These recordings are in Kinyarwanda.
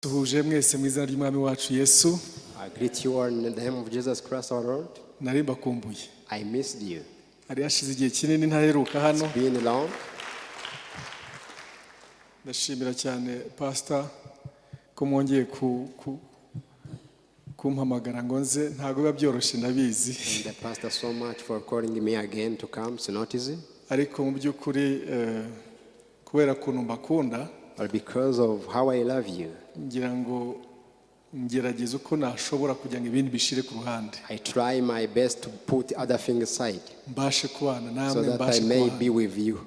Tuhuje mwese mu izina ry'Umwami wacu Yesu. I greet you all in the name of Jesus Christ our Lord. Nari mbakumbuye. I missed you. Ari hashize igihe kinini ntaheruka hano. It's been long. Ndashimira cyane Pastor ko mwongeye kumpamagara ngo nze ntago biba byoroshye ndabizi. And the pastor so much for calling me again to come. It's not easy. Ariko mu byukuri kubera kuntu mbakunda. But because of how I love you, ngira ngo ngerageza uko nashobora kugira ngo ibindi bishire ku ruhande. I try my best to put other things aside. Mbashe kubana namwe So that I may be with you.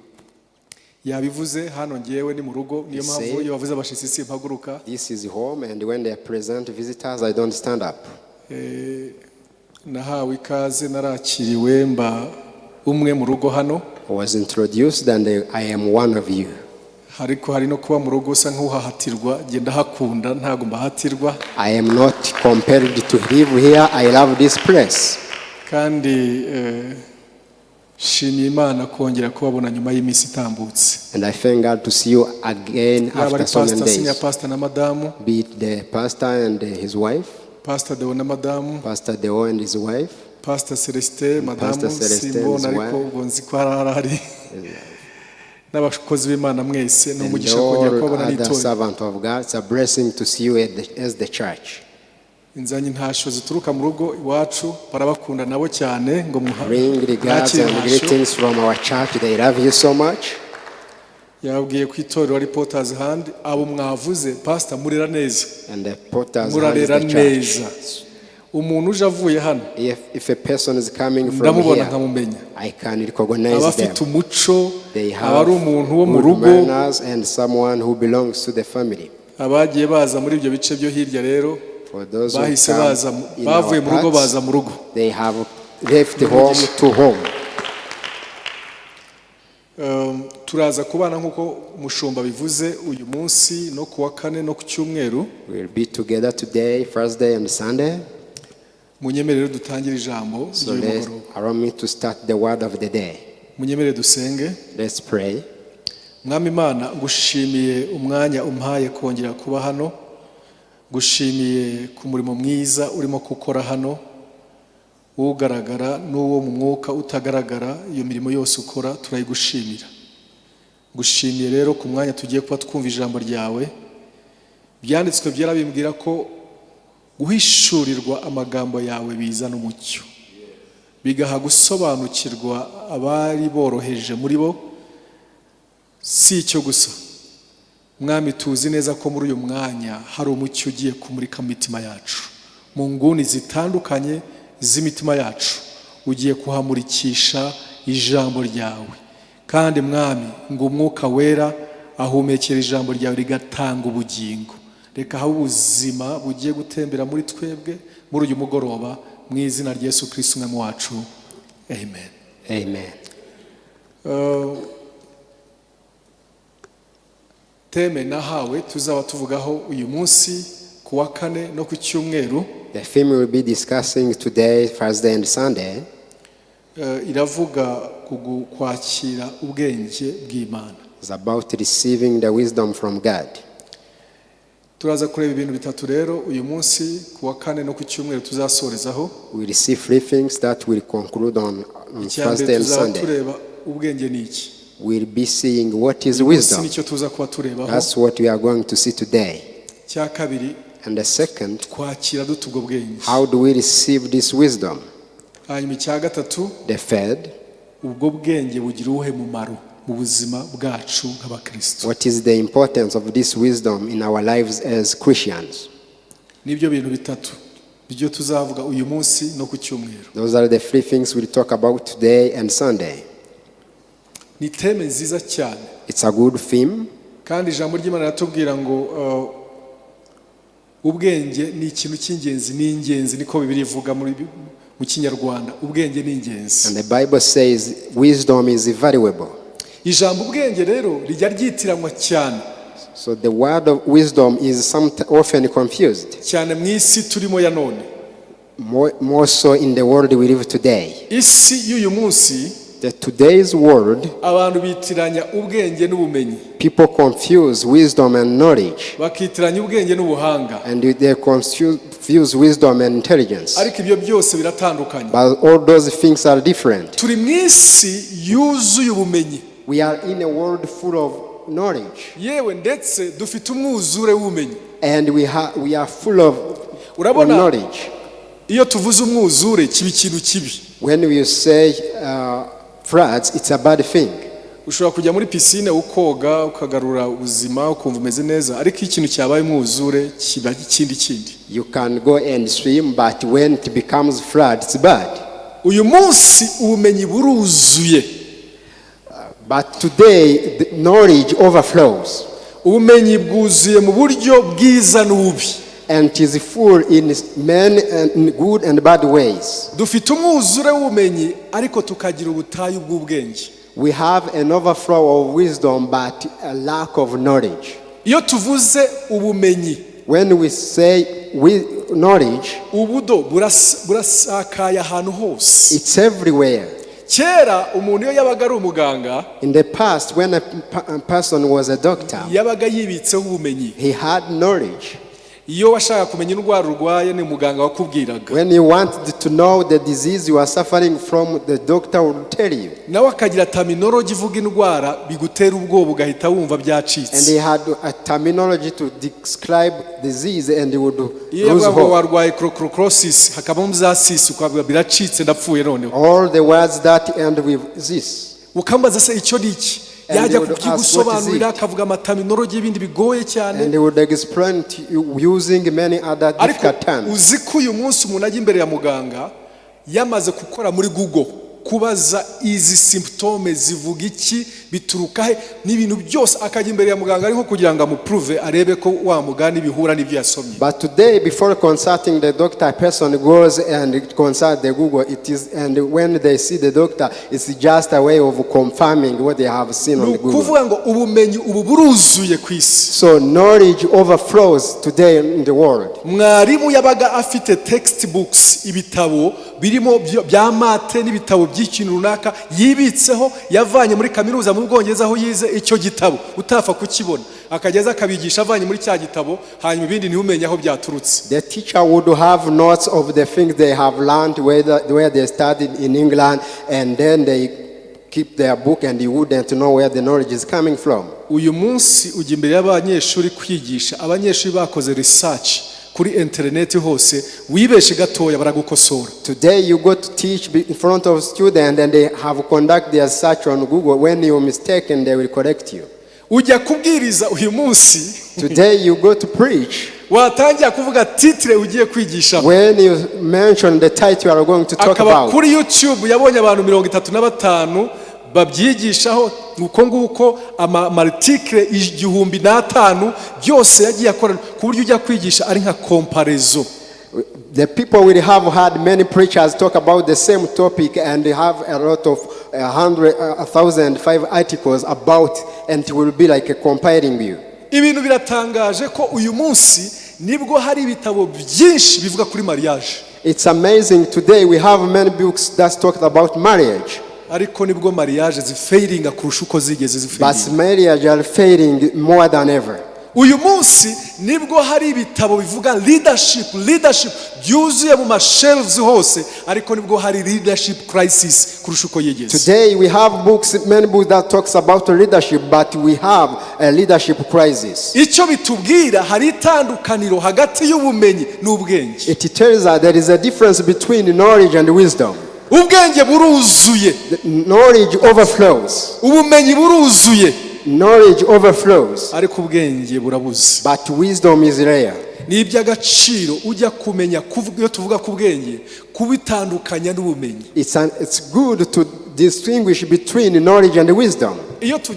Yabivuze hano ngewe ni mu rugo niyo mpamvu iyo bavuze abashitsi simpaguruka. This is home, and when they are present visitors I don't stand up. Nahawe ikaze narakiriwe mba umwe mu rugo hano. I was introduced and I am one of you. Hariko hari no kuba mu rugo usa nk'uhahatirwa genda hakunda ntago mbahatirwa. I am not compelled to live here. I love this place. Kandi shimye Imana kongera kubabona nyuma y'iminsi itambutse. And I thank God to see you again after so many days. Senior pastor na madamu. Be it the pastor and his wife. Pastor Deo na madamu. Pastor Deo and his wife. Pastor Celeste madamu Simon ariko ubonzi ko harahari. N'abakozi b'Imana mwese no mugisha kongera kubabona n'itorero. Servant of God, it's a blessing to see you as the church. Inzanye ntasho zituruka mu rugo iwacu barabakunda nabo cyane ngo bring regards and greetings from our church. They love you so much. Yabwiye ku itorero reporters hand abo mwavuze pastor murera neza. And the porters hand neza. Umuntu uje avuye hano if a person is coming from here I can recognize them. Abafite umuco they have umuntu wo mu rugo and someone who belongs to the family. Abagiye baza muri ibyo bice byo hirya rero bahise baza bavuye mu rugo baza mu rugo. They have left home to home. Turaza kubana nkuko mushumba bivuze uyu munsi no kuwa kane no ku cyumweru. We'll be together today, Thursday and Sunday. Munyemerere dutangire ijambo ry'umugoroba. Allow me to start the word of the day. Munyemerere dusenge. Let's pray. Mwami Imana ngushimiye umwanya umpaye kongera kuba hano. Gushimiye ku murimo mwiza urimo gukora hano. Ugaragara n'uwo mu mwuka utagaragara iyo mirimo yose ukora turayigushimira. Gushimiye rero ku mwanya tugiye kuba twumva ijambo ryawe. Byanditswe byarabimbwira ko guhishurirwa amagambo yawe bizana umucyo. Bigaha gusobanukirwa abari boroheje muri bo. Si icyo gusa. Mwami tuzi neza ko muri uyu mwanya hari umucyo ugiye kumurika mu mitima yacu. Mu nguni zitandukanye z'imitima yacu ugiye kuhamurikisha ijambo ryawe. Kandi mwami ngo umwuka wera ahumekera ijambo ryawe rigatanga ubugingo. Reka ha ubuzima bugiye gutembera muri twebwe muri uyu mugoroba mu izina rya Yesu Kristo umwami wacu. Amen. Amen. Teme nahawe tuzaba tuvugaho uyu munsi kuwa kane no ku cyumweru. The theme we will be discussing today, Thursday and Sunday, iravuga kwakira ubwenge bw'Imana. It's about receiving the wisdom from God. Turaza kureba ibintu bitatu rero uyu munsi kuwa kane no ku cyumweru tuzasorezaho. We receive three things that will conclude on Thursday and Sunday. Tureba ubwenge ni iki. We'll be seeing what is wisdom. That's what we are going to see today. And the second, how do we receive this wisdom? The third, what is the importance of this wisdom in our lives as Christians? Those are the three things we'll talk about today and Sunday. It's a good theme. Kandi ijambo ry'Imana ratubwira ngo ubwenge ni ikintu cy'ingenzi n'ingenzi niko Bibiliya ivuga mu Kinyarwanda. Ubwenge ni ingenzi. And the Bible says wisdom is valuable. Ijambo ubwenge rero rijya ryitiranwa cyane. So the word of wisdom is often confused. Cyane mu isi turimo ya none. More so in the world we live today. Isi y'uyu munsi the today's world, abantu bitiranya ubwenge n'ubumenyi. People confuse wisdom and knowledge. Bakitiranya ubwenge n'ubuhanga. And they confuse wisdom and intelligence. Ariko ibyo byose biratandukanye. But all those things are different. Turi mwisi yuzuye ubumenyi. We are in a world full of knowledge. Yewe ndetse dufite umwuzure w'ubumenyi. And we are full of knowledge. Iyo tuvuze umwuzure kiba ikintu kibi. When we say floods, it's a bad thing. Ushobora kujya muri piscine ukoga ukagarura ubuzima ukumva umeze neza, ariko ikintu cyabaye umwuzure kiba ikindi. You can go and swim, but when it becomes flood, it's bad. Uyu munsi ubumenyi buruzuye. But today the knowledge overflows. Ubumenyi bwuzuye mu buryo bwiza n'ububi. And it is full in many and good and bad ways. Dufite umwuzure w'ubumenyi ariko tukagira ubutayu bw'ubwenge. We have an overflow of wisdom but a lack of knowledge. Iyo tuvuze ubumenyi, when we say knowledge, ubudo burasakaye ahantu hose. It's everywhere. Kera umuntu iyo yabaga ari umuganga, in the past when a person was a doctor, yabaga yibitseho ubumenyi. He had knowledge. Iyo washaka kumenya indwara urwaye ni muganga wakubwiraga. When you wanted to know the disease you are suffering from, the doctor will tell you. Nawe akagira terminology ivuga indwara bigutera ubwoba ugahita wumva byacitse. And he had a terminology to describe disease and he would lose hope. Iyo warwaye crocrosis hakabamo byasisi ukavuga biracitse ndapfuye noneho. All the words that end with this. Ukambaza se icyo diki? Yajya kugusobanurira akavuga amaterminology y'ibindi bigoye cyane. And they would explain to you using many other difficult terms. Uziko uyu munsi umuntu ajya imbere ya muganga yamaze gukora muri Google kubaza izi symptomes zivuga iki bituruka he n'ibintu byose akajya imbere ya muganga ariko kugira ngo amuprove arebe ko wa mugani bihura n'ibyo yasomye. But today before consulting the doctor, a person goes and consult the Google. It is, and when they see the doctor, it's just a way of confirming what they have seen on the Google. Kuvuga ngo ubumenyi ubu buruzuye ku isi. So knowledge overflows today in the world. Mwarimu yabaga afite textbooks, ibitabo birimo bya mate n'ibitabo by'ikintu runaka yibitseho yavanye muri kaminuza mu Bwongereza aho yize icyo gitabo utafa kukibona akageza akabigisha avanye muri cya gitabo hanyuma ibindi ntibumenya aho byaturutse. The teacher would have notes of the things they have learned where they studied in England, and then they keep their book and you wouldn't know where the knowledge is coming from. Uyu munsi ujya imbere y'abanyeshuri kwigisha, abanyeshuri bakoze research kuri internet hose, wibeshe gatoya baragukosora. Today you go to teach in front of students and they have conduct their search on Google. When you mistaken, they will correct you. Ujya kubwiriza uyu munsi, today you go to preach, watangiye kuvuga titre ugiye kwigisha. When you mention the title you are going to talk about, kuri YouTube yabonye abantu 35 babyigishaho uko nguko amartikle 1500 byose yagiye akora ku buryo ujya kwigisha ari nka comparaison. The people will have had many preachers talk about the same topic and they have a lot of 1,005 articles about, and it will be like a comparing you. Ibintu biratangaje ko uyu munsi nibwo hari ibitabo byinshi bivuga kuri mariage. It's amazing today we have many books that talk about marriage. Ariko nibwo mariage zifailing kurusha uko zigeze zifailing. But marriage are failing more than ever. Uyu munsi nibwo hari ibitabo bivuga leadership byuzuye mu mashelves hose, ariko nibwo hari leadership crisis kurusha uko yigeze. Today we have many books that talks about leadership, but we have a leadership crisis. Icyo bitubwira hari itandukaniro hagati y'ubumenyi n'ubwenge. It tells us there is a difference between knowledge and wisdom. Ubwenge buruzuye. Knowledge overflows. Ubumenyi buruzuye. Knowledge overflows. Ariko ubwenge burabuze. But wisdom is rare. Ni iby'agaciro ujya kumenya iyo tuvuga ku bwenge kubitandukanya n'ubumenyi. It's good to distinguish between knowledge and wisdom.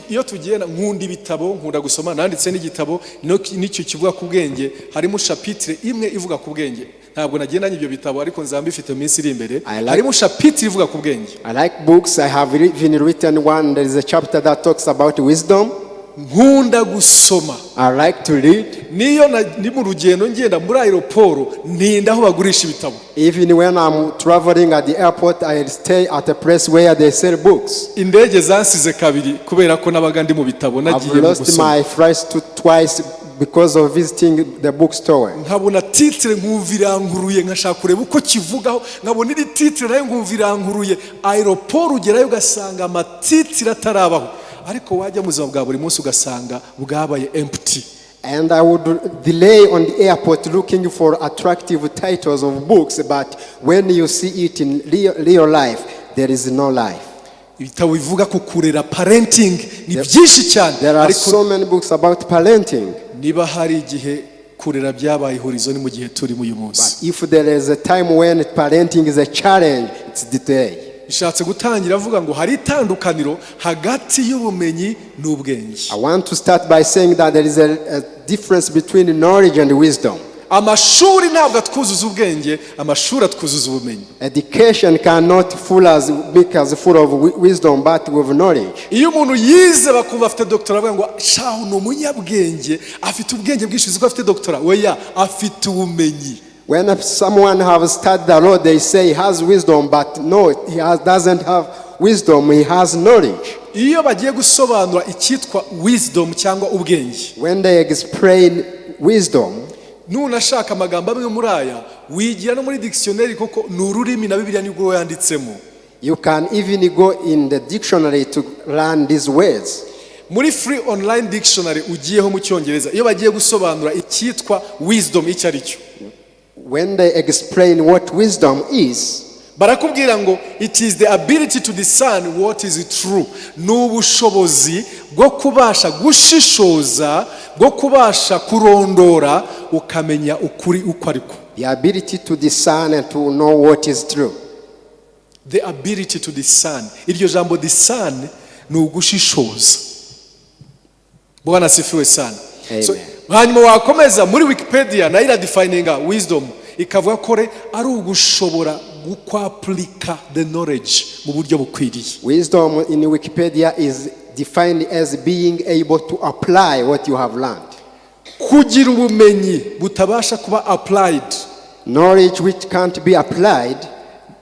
Iyo tugenda nkunda ibitabo, nkunda gusoma, nanditse n'igitabo n'icyo kivuga ku bwenge, harimo chapitre imwe ivuga ku bwenge. Ntabwo nagendanye ibyo bitabo ariko nzamba ifite iminsi iri imbere, harimo chapitre ivuga ku bwenge. I like books. I have even written one. There is a chapter that talks about wisdom. nkunda gusoma. I like to read. Niyo ni mu rugendo ngenda muri aeroport ntinda aho bagurisha ibitabo. Even when I'm traveling at the airport, I stay at a place where they sell books. Indege zansize kabiri kubera ko nabaga ndi mu bitabo nagiye I've lost my flights twice because of visiting the bookstore. Nkabona titre nkumviranguruye nkashaka kureba uko kivugaho, nkabona iri titre nayo nkumviranguruye, aeroport ugerayo ugasanga amatitre atarabaho, ariko wajya mu buzima bwa buri munsi ugasanga bwabaye empty. And I would delay on the airport looking for attractive titles of books, but when you see it in real life, there is no life. Ibitabo bivuga ku kurera parenting ni byinshi cyane. There are so many books about parenting. Niba hari igihe kurera byabaye horizon mu gihe turi mu uyu munsi. If there is a time when parenting is a challenge, it's today. Bishatse gutangira avuga ngo hari itandukaniro hagati y'ubumenyi n'ubwenge. I want to start by saying that there is a difference between knowledge and wisdom. Amashuri ntabwo atwuzuza ubwenge, amashuri atwuzuza ubumenyi. Education cannot make us full of wisdom, but with knowledge. Iyo umuntu yize bakumva afite doctora avuga ngo shaho no munyabwenge, afite ubwenge bwinshi uko afite doctora, oya afite ubumenyi. When someone has studied the law, they say he has wisdom, but no, doesn't have wisdom, he has knowledge. Iyo bagiye gusobanura icyitwa wisdom cyangwa ubwenge, when they explain wisdom, nunashaka amagambo amwe muri aya wigira no muri dictionary koko n'ururimi na Bibiliya nibwo yanditsemo. You can even go in the dictionary to learn these words. Muri free online dictionary ugiyeho mu cyongereza iyo bagiye gusobanura icyitwa wisdom icyo ari cyo, when they explain what wisdom is, barakubwira ngo it is the ability to discern what is true. N'ubushobozi bwo kubasha gushishoza, bwo kubasha kurondora ukamenya ukuri uko ariko. The ability to discern and to know what is true. The ability to discern. Iryo jambo discern ni ugushishoza. Bwana sifiwe sana. So hanyuma wakomeza muri Wikipedia na ira defininga wisdom ikavuga ko ari ugushobora gukwaplika the knowledge mu buryo bukwiriye. Wisdom in Wikipedia is defined as being able to apply what you have learned. Kugira ubumenyi butabasha kuba applied. Knowledge which can't be applied.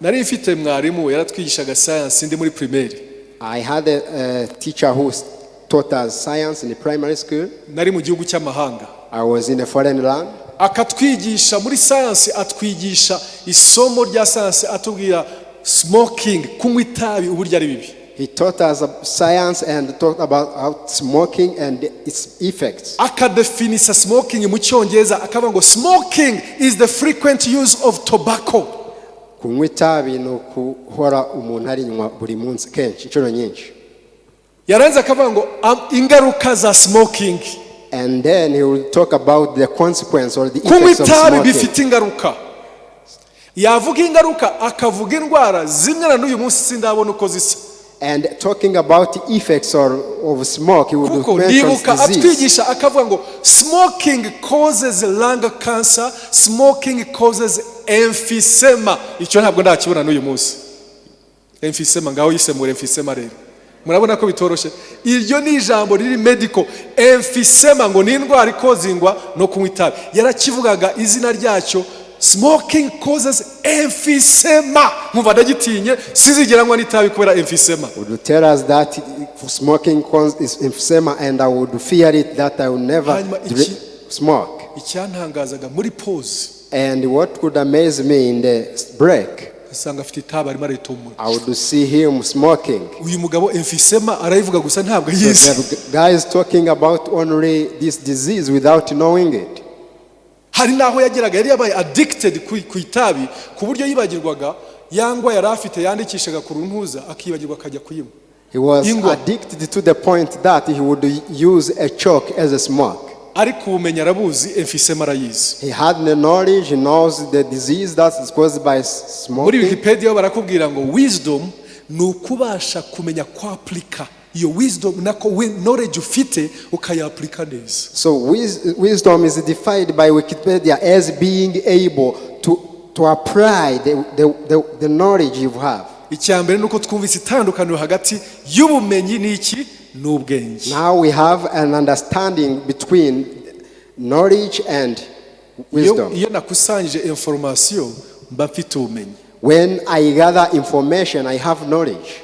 Nari mfite mwarimu yaratwigishaga science ndi muri primaire. I had a teacher who taught us science in the primary school. Nari mu gihugu cy'amahanga. I was in a foreign land. Akatwigisha muri science, atwigisha isomo rya science atubwira smoking, kunywa itabi uburyo ari bibi. He taught us science and talked about smoking and its effects. Akadefinisa smoking mu cyongereza akavuga ngo smoking is the frequent use of tobacco. Kunywa itabi no kuhora umuntu ari nywa buri munsi kenshi inshuro nyinshi. Yaranze akavuga ngo ingaruka za smoking. And then he will talk about the consequence or the effects of smoking. Bifite ingaruka. Yavuga ingaruka akavuga indwara zimwe na n'uyu munsi sindabona uko zisa. And talking about the effects of smoke, he would mention disease. Akavuga ngo smoking causes lung cancer, smoking causes emphysema. Icyo ntabwo ndakibona n'uyu munsi. Emphysema ngaho yisemura emphysema rero. Murabona ko bitoroshe. Iryo ni ijambo riri medical. Emphysema ngo ni indwara ikozingwa no kunywa itabi. Yarakivugaga izina ryacyo. Smoking causes emphysema. Mwumva ndagitinye sizigeranywa n'itabi kubera emphysema. Would you tell us that smoking causes emphysema and I would fear it that I will never smoke? Icyantangazaga muri pause. And what could amaze me in the break? I would see him smoking. Uyu mugabo emphysema arayivuga gusa ntabwo yize. The guy is talking about only this disease without knowing it. Hari naho yageraga yari yabaye addicted ku itabi ku buryo yibagirwaga yangwa yari afite yandikishaga ku runtuza akibagirwa akajya kuyima. He was addicted to the point that he would use a chalk as a smoke. Ariko ubumenyi arabuzi emphysema arayizi. He had the knowledge, he knows the disease that is caused by smoking. Muri Wikipedia barakubwira ngo wisdom ni ukubasha kumenya kwaplika iyo wisdom nako knowledge ufite ukayaplika neza. So wisdom is defined by Wikipedia as being able to apply the knowledge you have. Icyambere nuko twumvise itandukaniro hagati y'ubumenyi n'iki n'ubwenge. Now we have an understanding between knowledge and wisdom. Iyo nakusanyije information mba mfite ubumenyi. When I gather information, I have knowledge.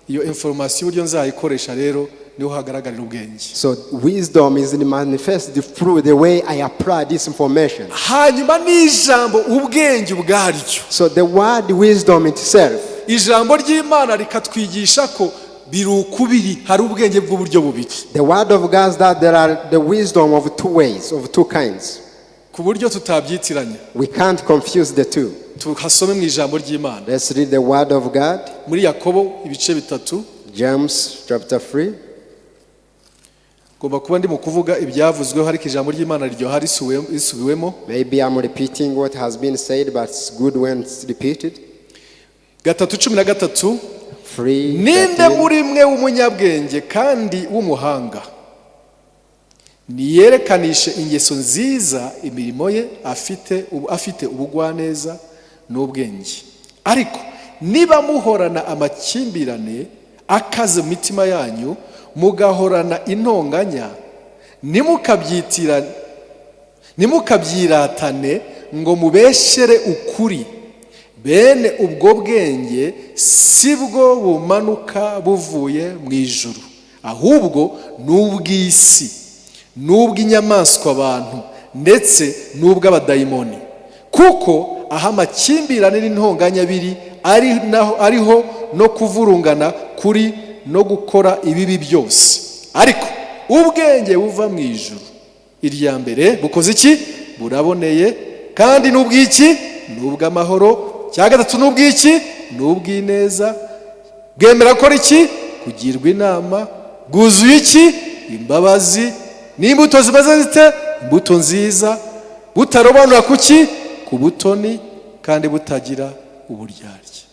Iyo information buryo nzayikoresha rero niho hagaragarira ubwenge. So wisdom is manifested through the way I apply this information. Hanyuma n'ijambo ubwenge ubwaryo. So the word wisdom itself. Ijambo ry'Imana rikatwigisha ko birukubiri hari ubwenge bw'uburyo bubiri. The word of God that there are the wisdom of two ways, of two kinds. Ku buryo tutabyitiranya. We can't confuse the two. Tuhasome mu ijambo ry'Imana. Let's read the word of God. Muri Yakobo ibice bitatu. James chapter 3. Gomba kuba ndi mu kuvuga ibyavuzweho ariko ijambo ry'Imana ryo hari isubiwemo. Maybe I'm repeating what has been said, but it's good when it's repeated. 3:13 Ninde muri mwe w'umunyabwenge kandi w'umuhanga niyerekanishe ingeso nziza imirimo ye afite ubugwaneza n'ubwenge. Ariko niba muhorana amakimbirane akaze mu mitima yanyu mugahorana intonganya nimukabyiratane ngo mubeshere ukuri, bene ubwo bwenge sibwo bumanuka buvuye mu ijuru, ahubwo n'ubw'isi n'ubw'inyamaswa abantu ndetse n'ubw'abadayimoni. Kuko aho amakimbirane n'intonganya biri ariho no kuvurungana kuri no gukora ibibi byose. Ariko ubwenge buva mu ijuru irya mbere bukoze iki? Buraboneye kandi n'ubw'iki? N'ubw'amahoro. Cya gatatu n'ubw'iki? N'ubw'ineza. Bwemera ko iki? Kugirwa inama. Bwuzuye iki? Imbabazi. N'imbuto zimaze zite? Imbuto nziza. Butarobanura kuki? Ku butoni kandi butagira uburyarya.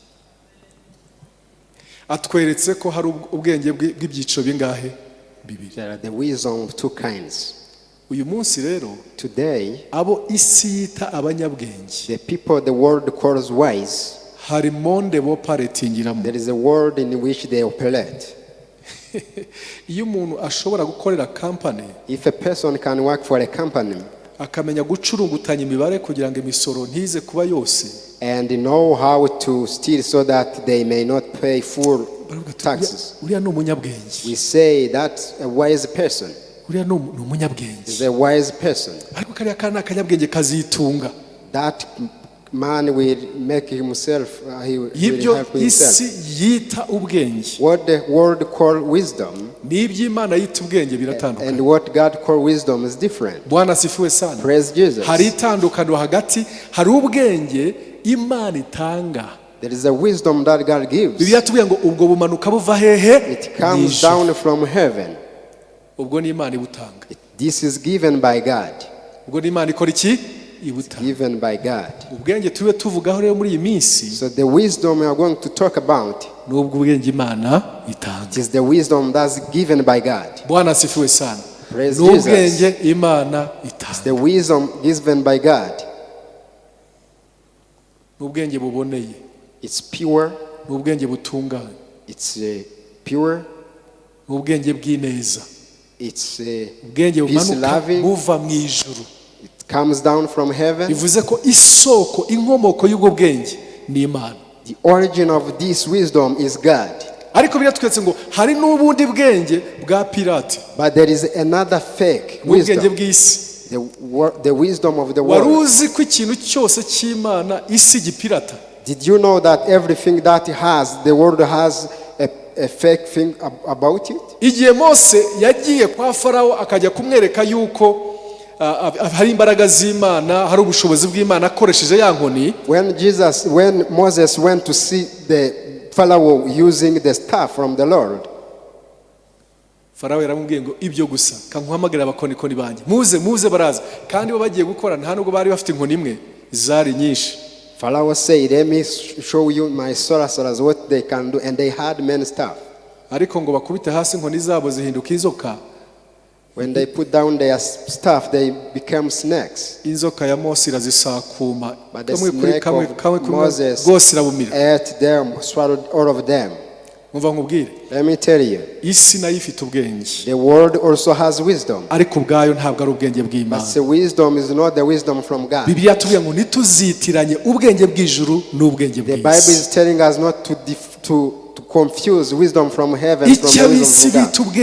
Atweretse ko hari ubwenge bw'ibyiciro bingahe? Bibiri. There are the wisdom of two kinds. Uyu munsi rero today abo isi yita abanyabwenge, the people the world calls wise, hari monde boparatingiramo. There is a world in which they operate. Iyo umuntu ashobora gukorera company, if a person can work for a company, akamenya gucurungutanya imibare kugira ngo imisoro ntize kuba yose, and know how to steal so that they may not pay full taxes, uriya ni umunyabwenge. We say that a wise person uriya ni umunyabwenge, is a wise person. Ariko kariya kana akanyabwenge kazitunga. That man will make himself, he will help himself. Isi yita ubwenge, what the world call wisdom, n'iby'Imana yita ubwenge biratandukanye. And what God call wisdom is different. Bwana sifiwe sana. Praise Jesus. Hari itandukano hagati, hari ubwenge Imana itanga. There is a wisdom that God gives. Bibiliya tubwira ngo ubwo bumanuka buva hehe? It comes down from heaven. Ubwo ni Imana ibutanga. This is given by God. Ubwo ni Imana ikora iki? Ibutanga. Given by God. Ubwenge tube tuvugaho rero muri iyi minsi. So the wisdom we are going to talk about, n'ubwo ubwenge Imana itanga. It is the wisdom that's given by God. Bwana sifiwe sana. Praise Jesus. N'ubwenge Imana itanga. It's the wisdom given by God. N'ubwenge buboneye. It's pure. N'ubwenge butunganye. It's pure. N'ubwenge bw'ineza. It's ubwenge bumanuka buva mu ijuru. It comes down from heaven. Bivuze ko isoko inkomoko y'ubwo bwenge ni Imana. The origin of this wisdom is God. Ariko biratwetse ngo hari n'ubundi bwenge bwa pirate. But there is another fake wisdom. Ubwenge bw'isi. The wisdom of the world. Waruzi ko ikintu cyose cy'Imana isi gipirata? Did you know that everything that the world has a fake thing about it? Igihe Mose yagiye kwa Farawo akajya kumwereka yuko hari imbaraga z'Imana, hari ubushobozi bw'Imana akoresheje ya nkoni. When Moses went to see the Pharaoh using the staff from the Lord, Farawo yaramubwiye ngo ibyo gusa kankuhamagara abakonikoni banjye muze baraza, kandi bo bagiye gukora nta nubwo bari bafite inkoni imwe, zari nyinshi. Pharaoh said, let me show you my sorcerers what they can do, and they had many staff. Ariko ngo bakubite hasi inkoni zabo zihinduka inzoka. When they put down their staff, they become snakes. Inzoka ya Mose irazisakuma. But the snake of Moses ate them, swallowed all of them. Umva nkubwire. Let me tell you. Isi nayo ifite ubwenge. The world also has wisdom. Ariko ubwayo ntabwo ari ubwenge bw'Imana. But the wisdom is not the wisdom from God. Bibiliya tubwira ngo nituzitiranye ubwenge bw'ijuru n'ubwenge bw'isi. The Bible is telling us not to confuse wisdom from heaven from the wisdom of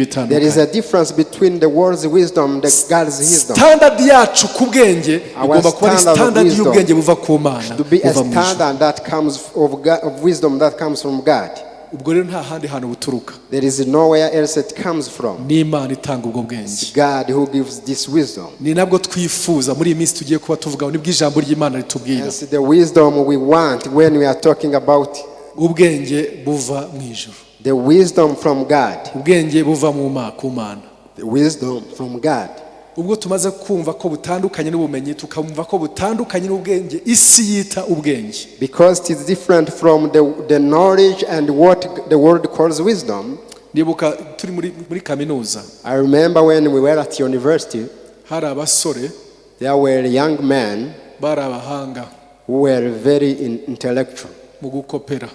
God. There is a difference between the world's wisdom and God's wisdom. Standard yacu ku bwenge igomba kuba ari standard y'ubwenge buva ku Mana. To be a standard that comes of wisdom that comes from God. Ubwo rero nta handi hantu buturuka. There is nowhere else it comes from. Ni Imana itanga ubwo bwenge. God who gives this wisdom. Ni nabwo twifuza muri iyi minsi tugiye kuba tuvuga nibwo ijambo ry'Imana ritubwira. It's the wisdom we want when we are talking about ubwenge buva mu ijuru. The wisdom from God. Ubwenge buva ku Mana. The wisdom from God. Ubwo tumaze kumva ko butandukanye n'ubumenyi tukamva ko butandukanye n'ubwenge isi yita ubwenge. Because it is different from the knowledge and what the world calls wisdom. Nibuka turi muri kaminuza. I remember when we were at university. Hari abasore. There were young men. Bari abahanga. Who were very intellectual. Mu gukopera.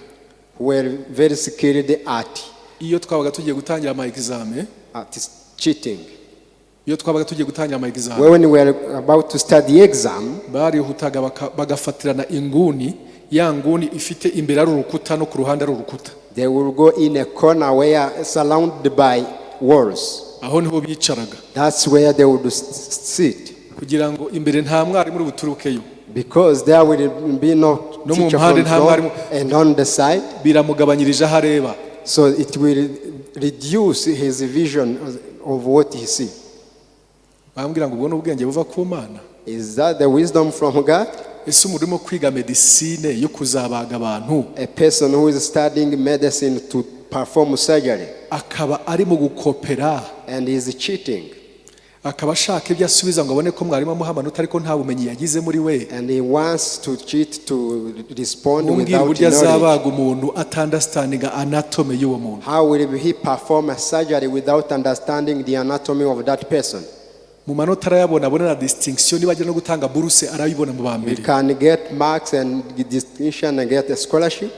Who were very skilled at. Iyo twabaga tugiye gutangira ama examen. At cheating. Iyo twabaga tugiye gutangira ama examen. When we were about to start the exam. Bari hutaga bagafatirana inguni. Ya nguni ifite imbere ari urukuta no ku ruhande ari urukuta. They will go in a corner where surrounded by walls. Aho niho bicaraga. That's where they would sit. Kugira ngo imbere nta mwari muri buturukeyo. Because there will be no teacher from front and on the side. Biramugabanyirije aho areba. So it will reduce his vision of what he see. Bambwira ngo ubwo n'ubwenge buva ku Mana. Is that the wisdom from God? Ese umurimo kwiga medicine yo kuzabaga abantu. A person who is studying medicine to perform surgery. Akaba ari mu gukopera. And he is cheating. Akaba ashaka ibyo asubiza ngo abone ko mwarimu amuha amanota ariko nta bumenyi yagize muri we. And he wants to cheat to respond without knowledge. Azabaga umuntu understanding anatomy y'uwo muntu. How will he perform a surgery without understanding the anatomy of that person? Mu manota arayabona abona na distinction niba ajya no gutanga buruse arayibona mu bambere. You can get marks and distinction and get a scholarship.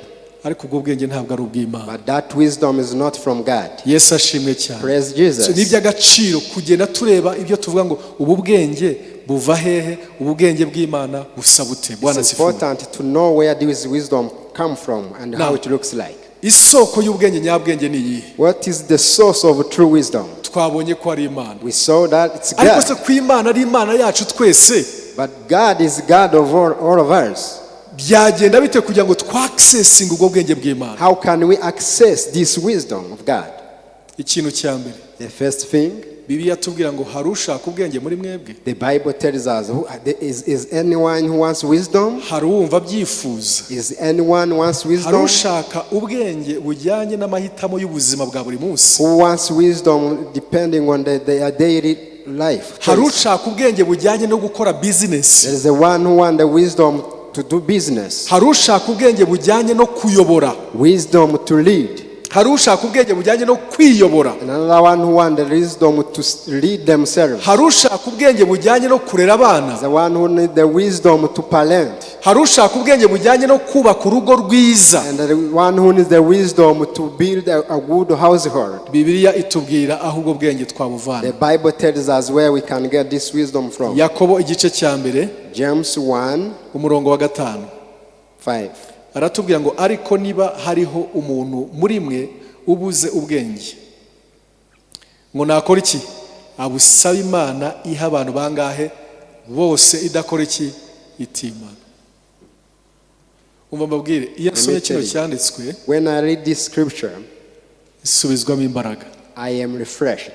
Ariko ubwo bwenge ntabwo ari ubw'Imana. But that wisdom is not from God. Yesu ashimwe cyane. Praise Jesus. So n'iby'agaciro kugenda tureba ibyo tuvuga ngo ubu bwenge buva hehe, ubu bwenge bw'Imana busabute. Bwana sifu. It's important to know where this wisdom come from and how it looks like. Isoko y'ubwenge nyabwenge ni iyi. What is the source of true wisdom? Twabonye ko ari Imana. We saw that it's God. Ariko se ku Imana ari Imana yacu twese. But God is God of all of us. Byagenda bite kugira ngo twaccessing ubwo bwenge bw'Imana? How can we access this wisdom of God? Ikintu cya mbere. The first thing. Bibiliya tubwira ngo harushaka ubwenge muri mwebwe. The Bible tells us is anyone who wants wisdom? Haruwumva byifuza. Is anyone wants wisdom? Harushaka ubwenge bujyanye n'amahitamo y'ubuzima bwa buri munsi. Who wants wisdom depending on their daily life? Harushaka ubwenge bujyanye no gukora business. There is the one who wants the wisdom to do business. Harushaka ubwenge bujyanye no kuyobora. Wisdom to lead. Harushaka ubwenge bujyanye no kwiyobora. Another one who wants the wisdom to lead themselves. Harushaka ubwenge bujyanye no kurera abana. The one who needs the wisdom to parent. Harushaka ubwenge bujyanye no kubaka urugo rwiza. And the one who needs the wisdom to build a good household. Bibiliya itubwira aho ubwo bwenge twabuvana. The Bible tells us where we can get this wisdom from. Yakobo igice cya mbere. James 1 umurongo wa 5. 5. Aratubwira ngo ariko niba hariho umuntu muri mwe ubuze ubwenge ngo nakora iki? Abusaba Imana iha abantu bangahe bose idakora iki? Itimana. Umva mbabwire iyo nsomye kino cyanditswe, when I read this scripture, isubizwamo imbaraga. I am refreshed.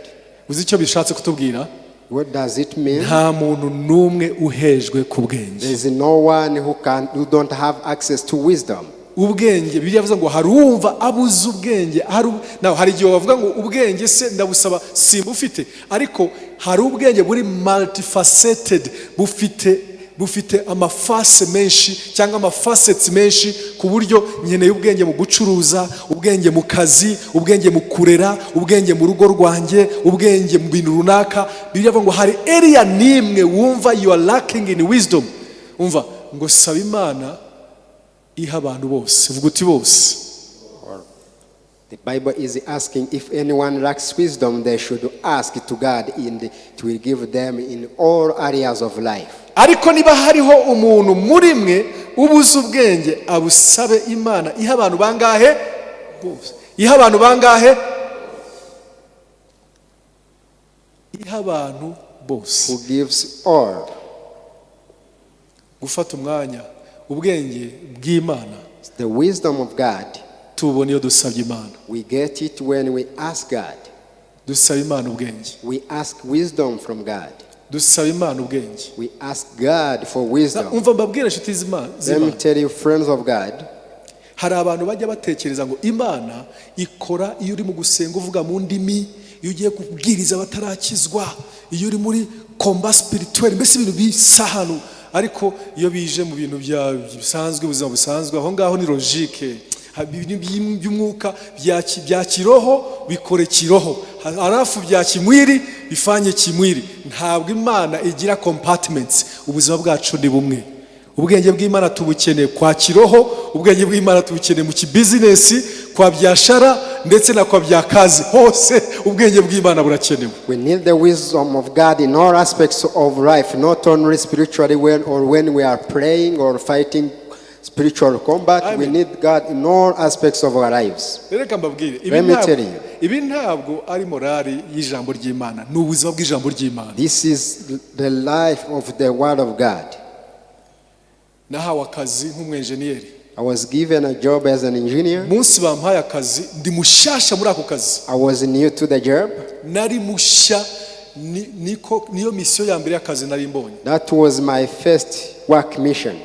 Uzi icyo bishatse kutubwira? What does it mean? Nta muntu numwe uhejwe ku bwenge. There is no one who don't have access to wisdom. Ubwenge Bibiliya yavuze ngo harumva abuze ubwenge. Hari igihe bavuga ngo ubwenge se ndabusaba simbufite, ariko hari ubwenge buri multifaceted, bufite amafase menshi cyangwa amafacets menshi, ku buryo nkeneye ubwenge mu gucuruza, ubwenge mu kazi, ubwenge mu kurera, ubwenge mu rugo rwanjye, ubwenge mu bintu runaka. Bibiliya yavuga ngo hari area nimwe wumva you are lacking in wisdom, umva ngo saba Imana iha abantu bose. Vuga uti bose. The Bible is asking if anyone lacks wisdom, they should ask to God, and it will give them in all areas of life. Ariko niba hariho umuntu muri mwe ubuze ubwenge abusabe Imana iha abantu bangahe bose. Iha abantu bangahe? Iha abantu bose. Who gives all. Gufata umwanya ubwenge bw'Imana. The wisdom of God. Tubona iyo dusabye Imana. We get it when we ask God. Dusaba Imana ubwenge. We ask wisdom from God. Dusaba Imana ubwenge. We ask God for wisdom. Umva mbabwira inshuti z'Imana. Let me tell you, friends of God. Hari abantu bajya batekereza ngo Imana ikora iyo uri mu gusenga uvuga mu ndimi, iyo ugiye kubwiriza batarakizwa, iyo uri muri combat spirituel, mbese ibintu bisahano. Ariko iyo bije mu bintu bisanzwe, ubuzima busanzwe, aho ngaho ni logique. By'umwuka bya kiroho bikore kiroho, harafu bya kimwiri bifanye kimwiri. Ntabwo Imana igira compartments. Ubuzima bwacu ni bumwe. Ubwenge bw'Imana tubukeneye kwa kiroho, ubwenge bw'Imana tubukeneye mu kibusiness, kwa byashara ndetse na kwa byakazi. Hose ubwenge bw'Imana burakenewe. We need the wisdom of God in all aspects of life, not only spiritually when we are praying or fighting spiritual combat. Amen. We need God in all aspects of our lives. Let me tell you. Ibi ntabwo ari morali y'ijambo ry'Imana, ni ubuzima bw'ijambo ry'Imana. This is the life of the word of God. Nahawe akazi nk'umwenjeniyeri. I was given a job as an engineer. Munsi bampaye akazi ndi mushasha muri ako kazi. I was new to the job. Nari musha niyo mission ya mbere y'akazi nari mbonye. That was my first work mission.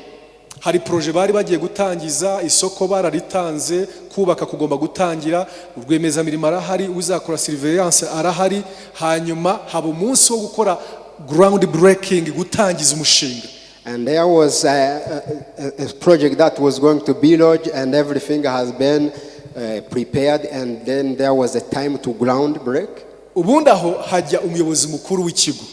Hari projet bari bagiye gutangiza, isoko bararitanze, kubaka kugomba gutangira, urwemeza mirimo arahari, uzakora surveillance arahari, hanyuma haba umunsi wo gukora ground breaking, gutangiza umushinga. And there was a project that was going to be lodged, and everything has been prepared, and then there was a time to ground break. Ubundi aho hajya umuyobozi mukuru w'ikigo.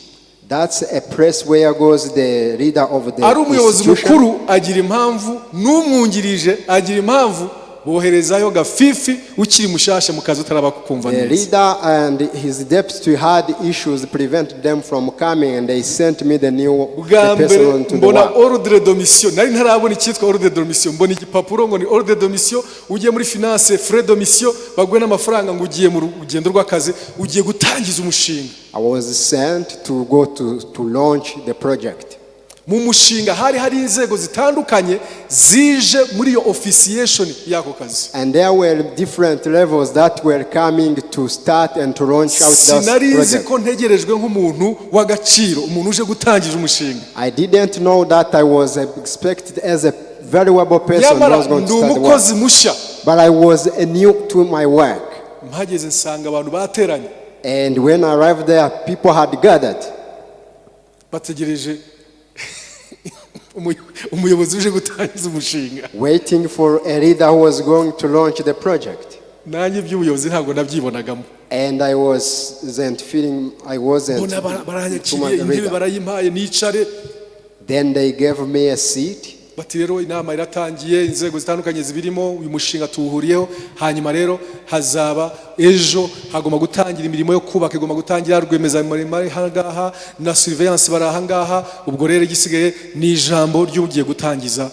That's a place where goes the leader of the institution. Ari umuyobozi mukuru agira impamvu, n'umwungirije agira impamvu, boherezayo gafifi ukiri mushasha mu kazi utaraba kukumva neza. The leader and his deputy had issues prevent them from coming, and they sent me the new person to the work. Mbona ordre de mission, nari ntarabona icyitwa ordre de mission, mbona igipapuro ngo ni ordre de mission, ugiye muri finance frais de mission, bagwe n'amafaranga ngo ugiye mu rugendo rw'akazi, ugiye gutangiza umushinga. I was sent to go to launch the project. Mu mushinga hari inzego zitandukanye zije muri yo officiation yako kazi. And there were different levels that were coming to start and to launch out that project. Sinarizi ko ntegerejwe nk'umuntu w'agaciro, umuntu uje gutangira umushinga. I didn't know that I was expected as a valuable person who was going to start the umukozi musha. But I was new to my work. Mpageze nsanga abantu bateranye. And when I arrived there, people had gathered. Bategereje umuyobozi uje gutangiza umushinga. Waiting for a leader who was going to launch the project. Nanjye by'ubuyobozi ntabwo nabyibonagamo. And I wasn't feeling, I wasn't. Then they gave me a seat. Bati rero inama iratangiye, inzego zitandukanye zibirimo, uyu mushinga tuwuhuriyeho, hanyuma rero hazaba ejo hagomba gutangira imirimo yo kubaka, igomba gutangira rwemeza mirimo hangaha na surveillance barahangaha. Ubwo rero igisigaye ni ijambo ry'ugiye gutangiza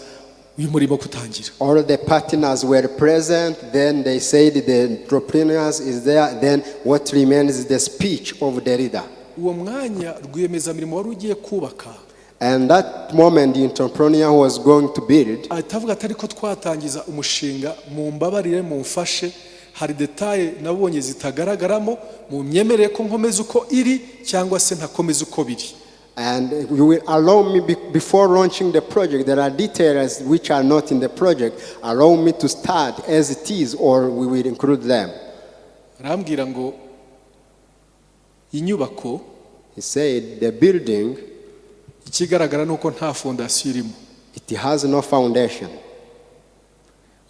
uyu murimo kutangira. All the partners were present. Then they said the entrepreneurs is there. Then what remains is the speech of the leader. Uwo mwanya rwemeza mirimo wari ugiye kubaka. And that moment the entrepreneur who was going to build, atavuga atari ko twatangiza umushinga mu mbabarire mu mfashe, hari detail nabonye zitagaragaramo, mu myemerere ko nkomeza uko iri cyangwa se ntakomeza uko biri. And you will allow me before launching the project, there are details which are not in the project, allow me to start as it is, or we will include them. Arambwira ngo inyubako, he said the building, ikigaragara nuko nta fondation irimo. It has no foundation.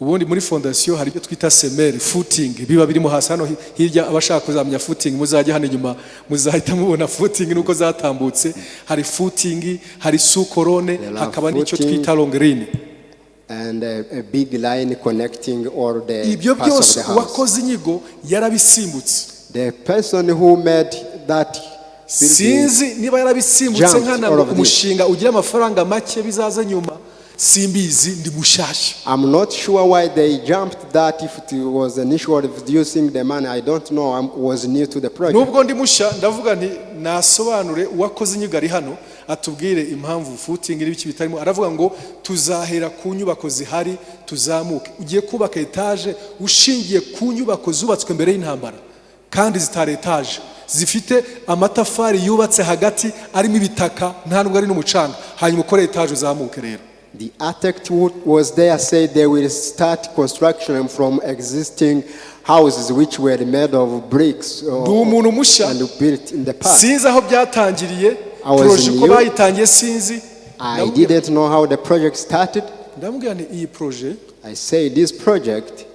Ubundi muri fondation hari ibyo twita semere, footing, biba birimo hasi. Hano hirya abashaka kuzamenya footing muzajya hano inyuma muzahita mubona footing nuko zatambutse. Hari footing, hari sukorone, hakaba n'icyo twita longrine. and a big line connecting all the ibyo parts of byose the house. uwakoze inyigo yarabisimbutse. The person who made that sinzi niba yarabisimbutse nkana ngo umushinga ugira amafaranga make bizaza nyuma, simbizi ndi mushasha. I'm not sure why they jumped that. If it was an issue of reducing the money, I don't know. I was new to the project. Nubwo ndi musha ndavuga nti nasobanure uwakoze inyigo ari hano atubwire impamvu footing n'ibiki bitarimo. Aravuga ngo tuzahera ku nyubako zihari tuzamuke. Ugiye kubaka etage ushingiye ku nyubako zubatswe mbere y'intambara kandi zitari etage, zifite amatafari yubatse hagati arimo ibitaka nta nubwo ari n'umucanga, hanyuma ukore etage uzamuke. Rero the architect who was there said they will start construction from existing houses which were made of bricks and built in the past. Sinzi aho byatangiriye, project uko bayitangiye sinzi. I didn't know how the project started. Ndamubwira nti iyi project, I say this project,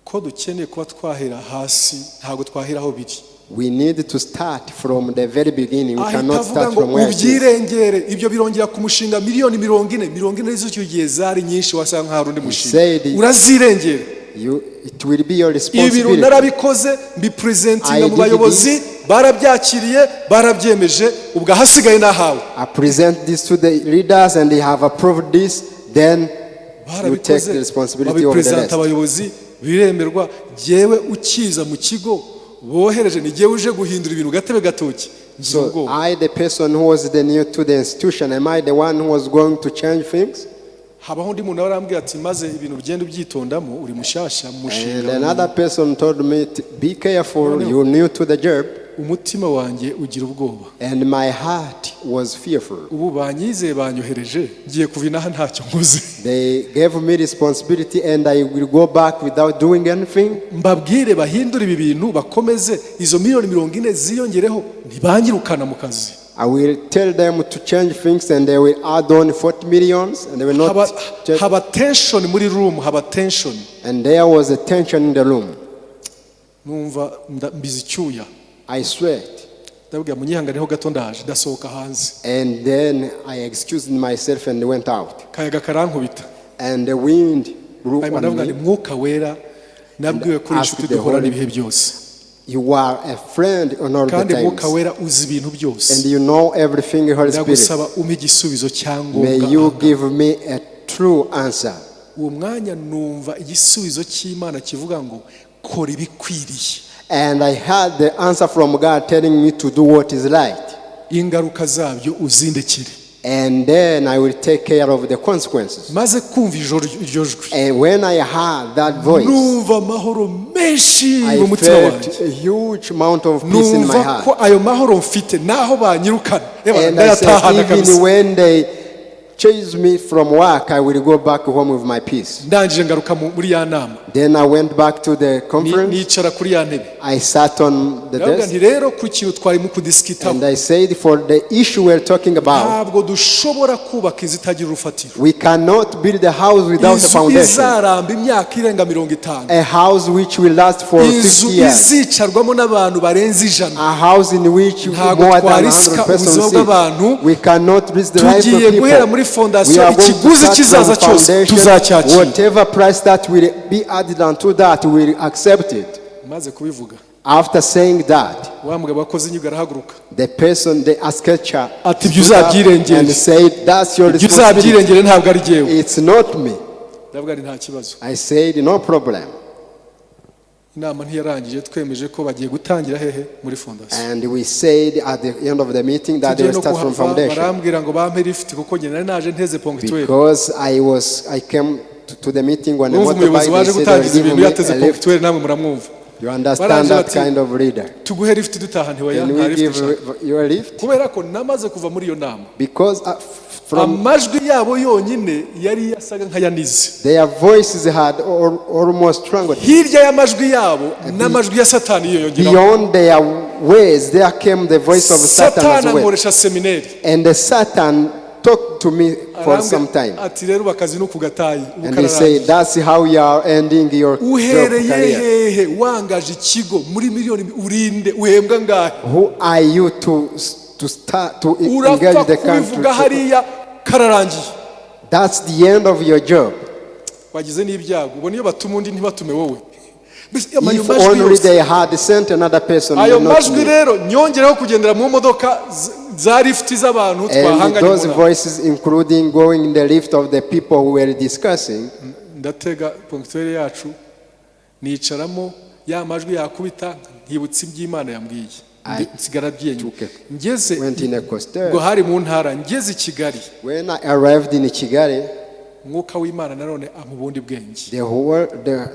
ko dukeneye kuba twahera hasi ntabwo twahera aho biri. We need to start from the very beginning. We cannot start from where it is. Ubyirengere ibyo birongera ku mushinga miliyoni 40 z'icyo gihe zari nyinshi wasanga nka rundi mushinga. Urazirengera. It will be your responsibility. Ibiro narabikoze mbi presenting mu bayobozi barabyakiriye barabyemeje ubwo hasigaye nahawe. I present this to the leaders and they have approved this, then you take the responsibility of the rest. Abayobozi biremerwa jewe ukiza mu kigo bohereje ni jewe uje guhindura ibintu gatebe gatoki. So I, the person who was the new to the institution, am I the one who was going to change things? Habaho undi muntu arambwira ati maze ibintu bigenda ubyitondamo uri mushasha mu mushinga. And another person told me, be careful, you're new to the job. Umutima wanjye ugira ubwoba. And my heart was fearful. Ubu banyizeye banyohereje ngiye kuvinaha ntacyo nkoze. They gave me responsibility and I will go back without doing anything. Mbabwire bahindura ibi bintu bakomeze izo miliyoni 40 ziyongereho ntibanyirukana mu kazi. I will tell them to change things and they will add on 40 millions and they will not have a tension muri room, have a tension. And there was a tension in the room. Numva mbizicyuya. I sweat. Ndabwira munyihanganeho gato ndaje ndasohoka hanze. And then I excused myself and went out. Kayaga karankubita. And the wind blew on me. Mwuka wera nabwiwe kuri inshuti duhorana ibihe byose. You are a friend on all the times. Kandi mwuka wera uzi ibintu byose. And you know everything, Holy Spirit. Ndagusaba umpe igisubizo cyangombwa. May you give me a true answer. Uwo mwanya numva igisubizo cy'Imana kivuga ngo kora ibikwiriye. And I had the answer from God telling me to do what is right. Ingaruka zabyo uzindekire. And then I will take care of the consequences. Maze kumva ijoro iryo jwi. And when I heard that voice, numva mahoro menshi mu mutima wanjye. A huge amount of peace in my heart. Ko ayo mahoro mfite naho banyirukana. And I said, even when they chase me from work, I will go back home with my peace. Ndangije ngaruka muri ya nama. Then I went back to the conference. Nicara kuri ya ntebe. I sat on the desk. Ndi rero ku kintu twari mu kudiskitaho. And I said, for the issue we're talking about, ntabwo dushobora kubaka inzu itagira urufatiro. We cannot build a house without a foundation. Izaramba imyaka irenga 50. A house which will last for 50 years. Izicarwamo n'abantu barenze 100. A house in which more than 100 persons sit. We cannot risk the life of people. We are going to start from foundation. Whatever price that will be added onto that, we will accept it. After saying that, the person, the architect, and said, that's your responsibility. It's not me. I said, no problem. And we said at the end of the meeting that they will start from foundation. Because I came to the meeting when the motorbike, they said they will give me a lift. You understand that kind of leader. Can we give you a lift? Because from their voices had almost strangled. Beyond their ways, there came the voice of Satan as well. And the Satan talked to me for some time. And he said, that's how you are ending your job career. Who are you to start to engage the country? That's the end of your job. wagize n'ibyago ubona iyo batuma undi ntibatume wowe. If only they had sent another person. Ayo majwi rero nyongereho kugendera mu modoka za lift z'abantu twahanganye. And those voices including going in the lift of the people who were discussing. Ndatega punctuel yacu nicaramo ya majwi yakubita nkibutsa iby'Imana yambwiye. Nsigara byenye. Ngeze ngo hari mu ntara ngeze i Kigali. When I arrived in Kigali, mwuka w'Imana nanone amubundi bwenge.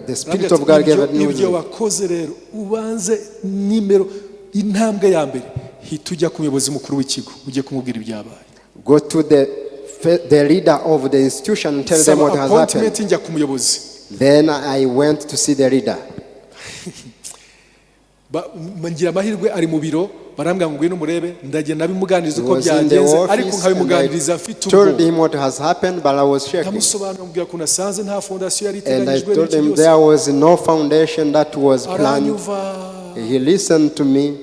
The spirit of God gave me ibyo wakoze rero ubanze nimero intambwe ya mbere hitujya ku muyobozi mukuru w'ikigo ujye kumubwira ibyabaye. Go to the leader of the institution and tell them what has happened. Njya ku muyobozi. Then I went to see the leader. Mangira amahirwe ari mu biro barambwira ngo ngwino murebe ndagenda nabimuganiriza uko byagenze ariko nkabimuganiriza afite ubwo. Told him what has happened, but I was shaking. Ndamusobanurira mbwira ko nasanze nta fondation yari And I iteganyijwe told him there was no foundation that was planned. He listened to me.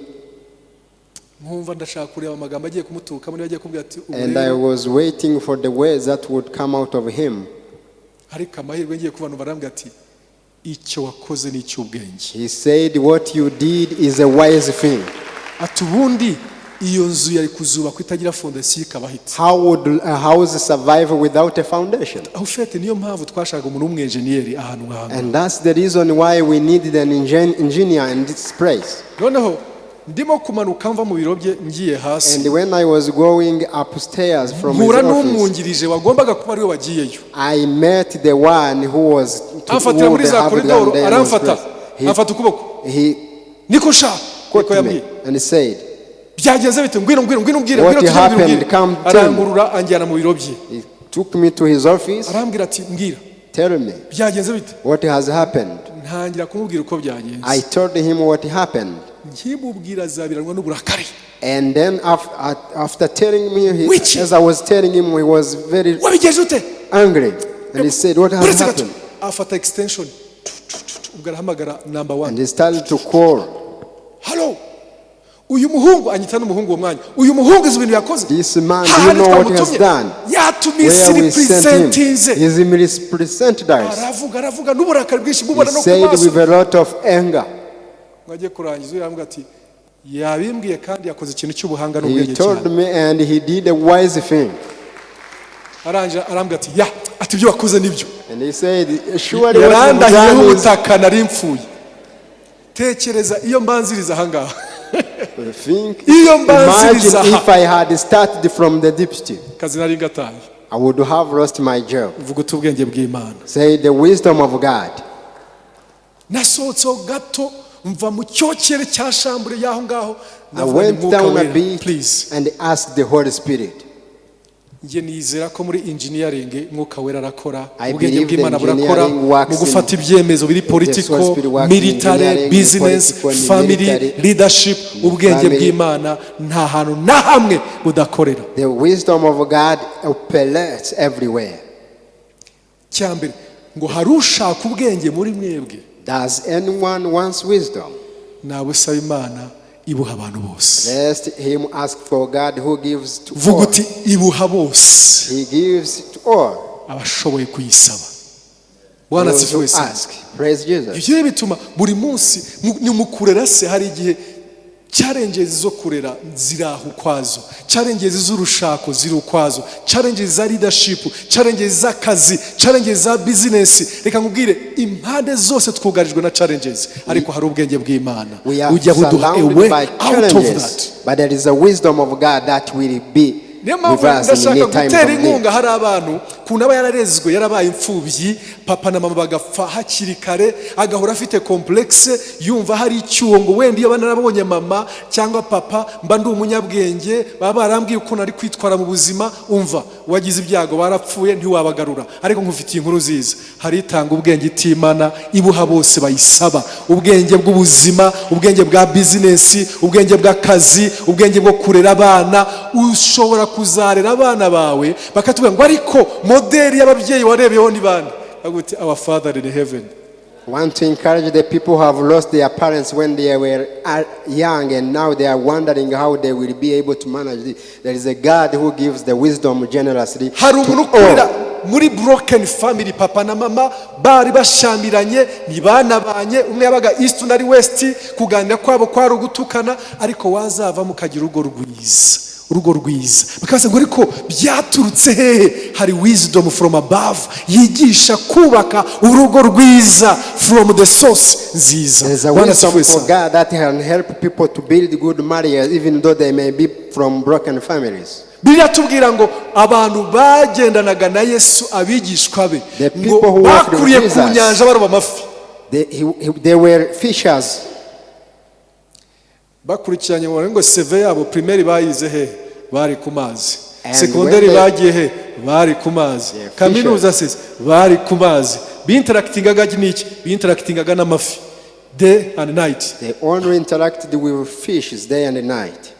Nkumva ndashaka kureba amagambo agiye kumutuka muri yagiye kumbwira ati and I was waiting for the words that would come out of him. ariko amahirwe ngiye kubantu barambwira ati icyo wakoze ni cy'ubwenge. He said what you did is a wise thing. Atubundi iyo nzu yari kuzuba kwitagira fondation ikabahita. How would a house survive without a foundation? Aho fete niyo mpamvu twashaka umuntu w'umwenjeniyeri ahantu ngaho. And that's the reason why we needed an engineer in this place. Noneho ndimo kumanuka mva mu biro bye ngiye hasi. And when I was going upstairs from his office, n'umwungirije wagombaga kuba ariwe wagiyeyo. I met the one who was to amfatira muri za koridoro aramfata amfata ukuboko. He niko sha caught me and he said, byageze bite ngwino mbwira what happened? Come tell me. Arangurura anjyana mu biro bye. He took me to his office. Arambwira ati mbwira. Tell me. Byageze bite? What has happened? Ntangira kumubwira uko byagenze. I told him what happened. Nkimubwira zabiranwa n'uburakari. And then after telling me, as I was telling him, he was very angry. And he said, what has happened? After extension, number 1. And he started to call. Hello. Uyu muhungu anyita n'umuhungu wo mwanya. Uyu muhungu izo bintu yakoze. This man, you know what he has done. Where we sent him, he's misrepresented us. Aravuga n'uburakari bwinshi mubona no kumaso. He said with a lot of anger. Ngaje kurangiza yambwira ati yabimbwiye kandi yakoze ikintu cy'ubuhanga n'ubwenge cyane. He told me and he did a wise thing. Arambwira ati ati ibyo wakoze nibyo. And he said surely yarandahiyeho ubutaka nari mfuye. Tekereza iyo mbanziriza hangaha. Imagine if I had started from the deputy. Kazi nari ngataye. I would have lost my job. Vuga ubwenge bw'Imana. Say the wisdom of God. Nasohotse gato mva mu cyokere cya shambure yaho ngaho. I went down a bit and asked the Holy Spirit. Nge nizera ko muri engineering mwuka wera arakora. Ubwenge bw'Imana burakora mu gufata ibyemezo biri political, military, business, family, leadership. Ubwenge bw'Imana nta hantu na hamwe budakorera. The wisdom of God operates everywhere. Cyambere ngo harushaka ubwenge muri mwebwe. Does anyone wants wisdom? Nawe saba Imana ibuha abantu bose. Let him ask for God who gives to all. Vuguti ibuha bose. He gives to all. Abashoboye kuyisaba. Bwana sifiwe sana. Praise Jesus. Ibyo bituma buri munsi ni mukurera se hari igihe challenges zo kurera ziraho kwazo, challenges z'urushako ziri ukwazo, challenges za leadership, challenges za kazi, challenges za business. Reka nkubwire impande zose twugarijwe na challenges ariko hari ubwenge bw'Imana ujya buduha away out of that. But there is a wisdom of God that will be ndashaka gutera inkunga hari abantu kunaba yararezwe yarabaye imfubyi papa na mama bagapfa hakiri kare agahora afite complexe yumva hari icyuho ngo wenda iyo bana nabonye mama cyangwa papa mba ndi umunyabwenge baba barambwiye uko nari kwitwara mu buzima umva wagize ibyago barapfuye ntiwabagarura ariko nkufitiye inkuru ziza hari itanga ubwenge itimana ibuha bose bayisaba ubwenge bw'ubuzima ubwenge bwa business ubwenge bwa kazi ubwenge bwo kurera abana ushobora kuzarera abana bawe bakatubwira ngo ariko modeli y'ababyeyi warebeyeho ni bande aguti our father in heaven Want to encourage the people who have lost their parents when they were young and now they are wondering how they will be able to manage it. There is a God who gives the wisdom generously to all. Muri broken family, papa na mama bari bashambiranye ntibanabanye, umwe yabaga east undi ari west, kuganira kwabo kwari ugutukana, ariko wazava mukagira urugo rwiza bakaza ngo ariko byaturutse hehe? Hari wisdom from above yigisha kubaka urugo rwiza from the source nziza. There is a wisdom for God that can help people to build good marriages even though they may be from broken families. Biriya tubwira ngo abantu bagendanaga na Yesu abigishwa be ngo bakuriye ku nyanja baroba amafi. They were fishers. Bakurikiranye ngo seve yabo primaire bayize he? Bari ku mazi. Secondary bagiye he? Bari ku mazi. Kaminuza se bari ku mazi. Bi-interactingaga n'iki? Bi-interactingaga n'amafi day and night. They only interacted with fishes day and night.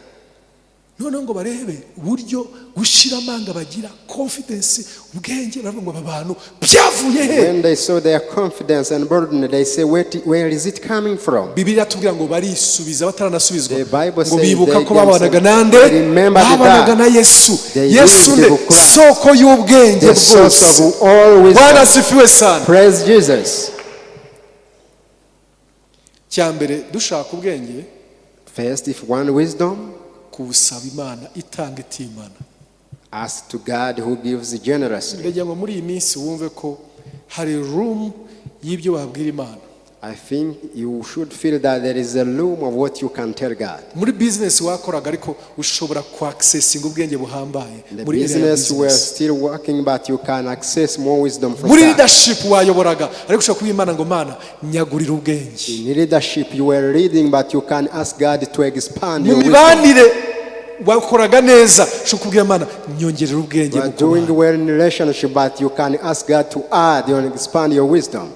None ngo barebe buryo gushira amanga bagira confidence ubwenge baravuga ngo abantu byavuye he? When they saw their confidence and burden, they say where is it coming from? Bibiliya tubwira ngo barisubiza bataranasubizwa ngo bibuka ko babanaga nande, babanaga na Yesu. Yesu ne soko y'ubwenge bwose. Bwana sifiwe sana. Praise Jesus. Cyambere dushaka ubwenge, first if one wisdom, kusaba Imana itanga itimana. Ask to God who gives generously. Ndagira ngo muri iyi minsi wumve ko hari room y'ibyo wabwira Imana. I think you should feel that there is a room of what you can tell God. Muri business wakoraga ariko ushobora ku accessing ubwenge buhambaye. Muri business we are still working but you can access more wisdom from God. Muri leadership wayoboraga ariko ushobora kuba Imana ngo Mana nyagurira ubwenge. In leadership you were leading but you can ask God to expand your wisdom. Wakoraga neza shukubwira Mana nyongerera ubwenge. You are doing well in relationship but you can ask God to add and expand your wisdom.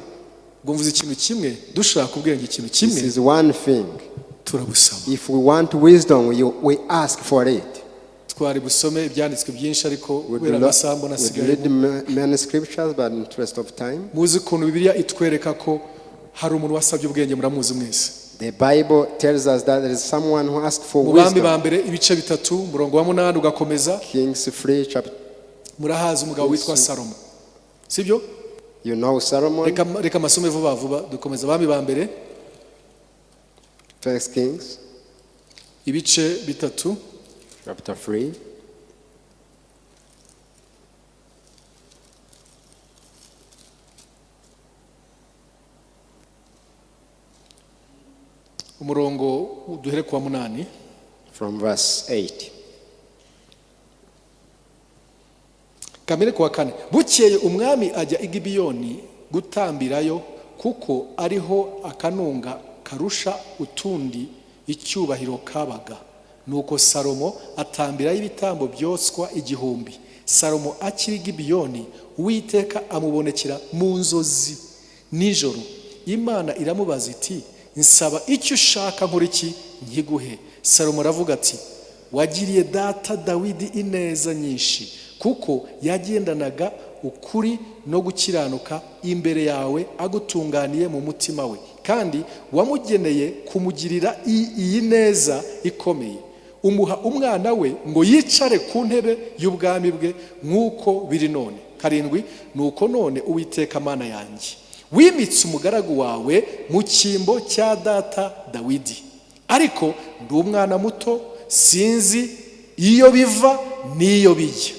Gumvuze ikintu kimwe dushaka ubwenge ikintu kimwe. This is one thing. Turabusaba. If we want wisdom we ask for it. Twari busome ibyanditswe byinshi ariko wera basambo nasigaye. We read many scriptures but in interest of time. Muzi kuntu Bibiliya itwereka ko hari umuntu wasabye ubwenge muramuzi mwese. The Bible tells us that there is someone who asked for wisdom. Mubambi bambere ibice bitatu murongo wa 8 ugakomeza. Kings 3 chapter. Murahaza umugabo witwa Salomo. Sibyo? You know Solomon. Reka masome vuba vuba dukomeza bambi bambere. First Kings. Ibice bitatu. Chapter 3. Umurongo duhere kwa 8. From verse 8. Kamere kwa 4. Bukeye umwami ajya i Gibeyoni gutambirayo kuko ariho akanunga karusha utundi icyubahiro kabaga. Nuko Salomo atambirayo ibitambo byoswa 1000. Salomo akiri Gibeyoni Uwiteka amubonekera mu nzozi nijoro. Imana iramubaza iti nsaba icyo ushaka nkora iki nkiguhe. Salomo aravuga ati wagiriye data Dawidi ineza nyinshi kuko yagendanaga ukuri no gukiranuka imbere yawe agutunganiye mu mutima we, kandi wamugeneye kumugirira iyi neza ikomeye. Umuha umwana we ngo yicare ku ntebe y'ubwami bwe nk'uko biri none. 7. Nuko none Uwiteka Mana yanjye wimitse umugaragu wawe mu cyimbo cya data Dawidi, ariko ndi umwana muto sinzi iyo biva n'iyo bijya,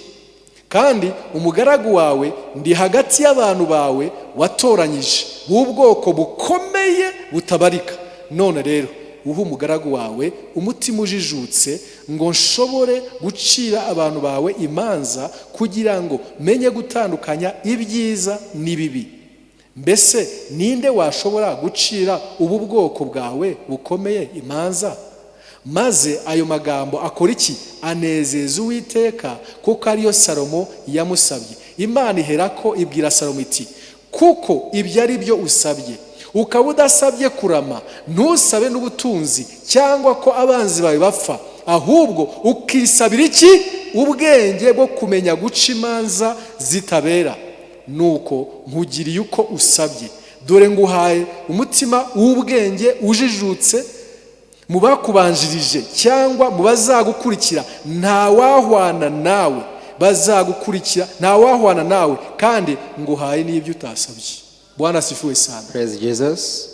kandi umugaragu wawe ndi hagati y'abantu bawe watoranyije b'ubwoko bukomeye butabarika. None rero uha umugaragu wawe umutima ujijutse ngo nshobore gucira abantu bawe imanza kugira ngo menye gutandukanya ibyiza n'ibibi. Mbese ninde washobora gucira ubu bwoko bwawe bukomeye imanza? Maze ayo magambo akora iki? Anezeza Uwiteka kuko ariyo Salomo yamusabye. Imana iherako ibwira Salomo iti kuko ibyo ari byo usabye ukaba udasabye kurama, ntusabe n'ubutunzi cyangwa ko abanzi bawe bapfa, ahubwo ukisabira iki? Ubwenge bwo kumenya guca imanza zitabera. Nuko nkugiriye uko usabye, dore nguhaye umutima w'ubwenge ujijutse mu bakubanjirije cyangwa mu bazagukurikira nta wahwana nawe bazagukurikira nta wahwana nawe kandi nguhaye n'ibyo utasabye. Bwana asifiwe sana. Praise Jesus.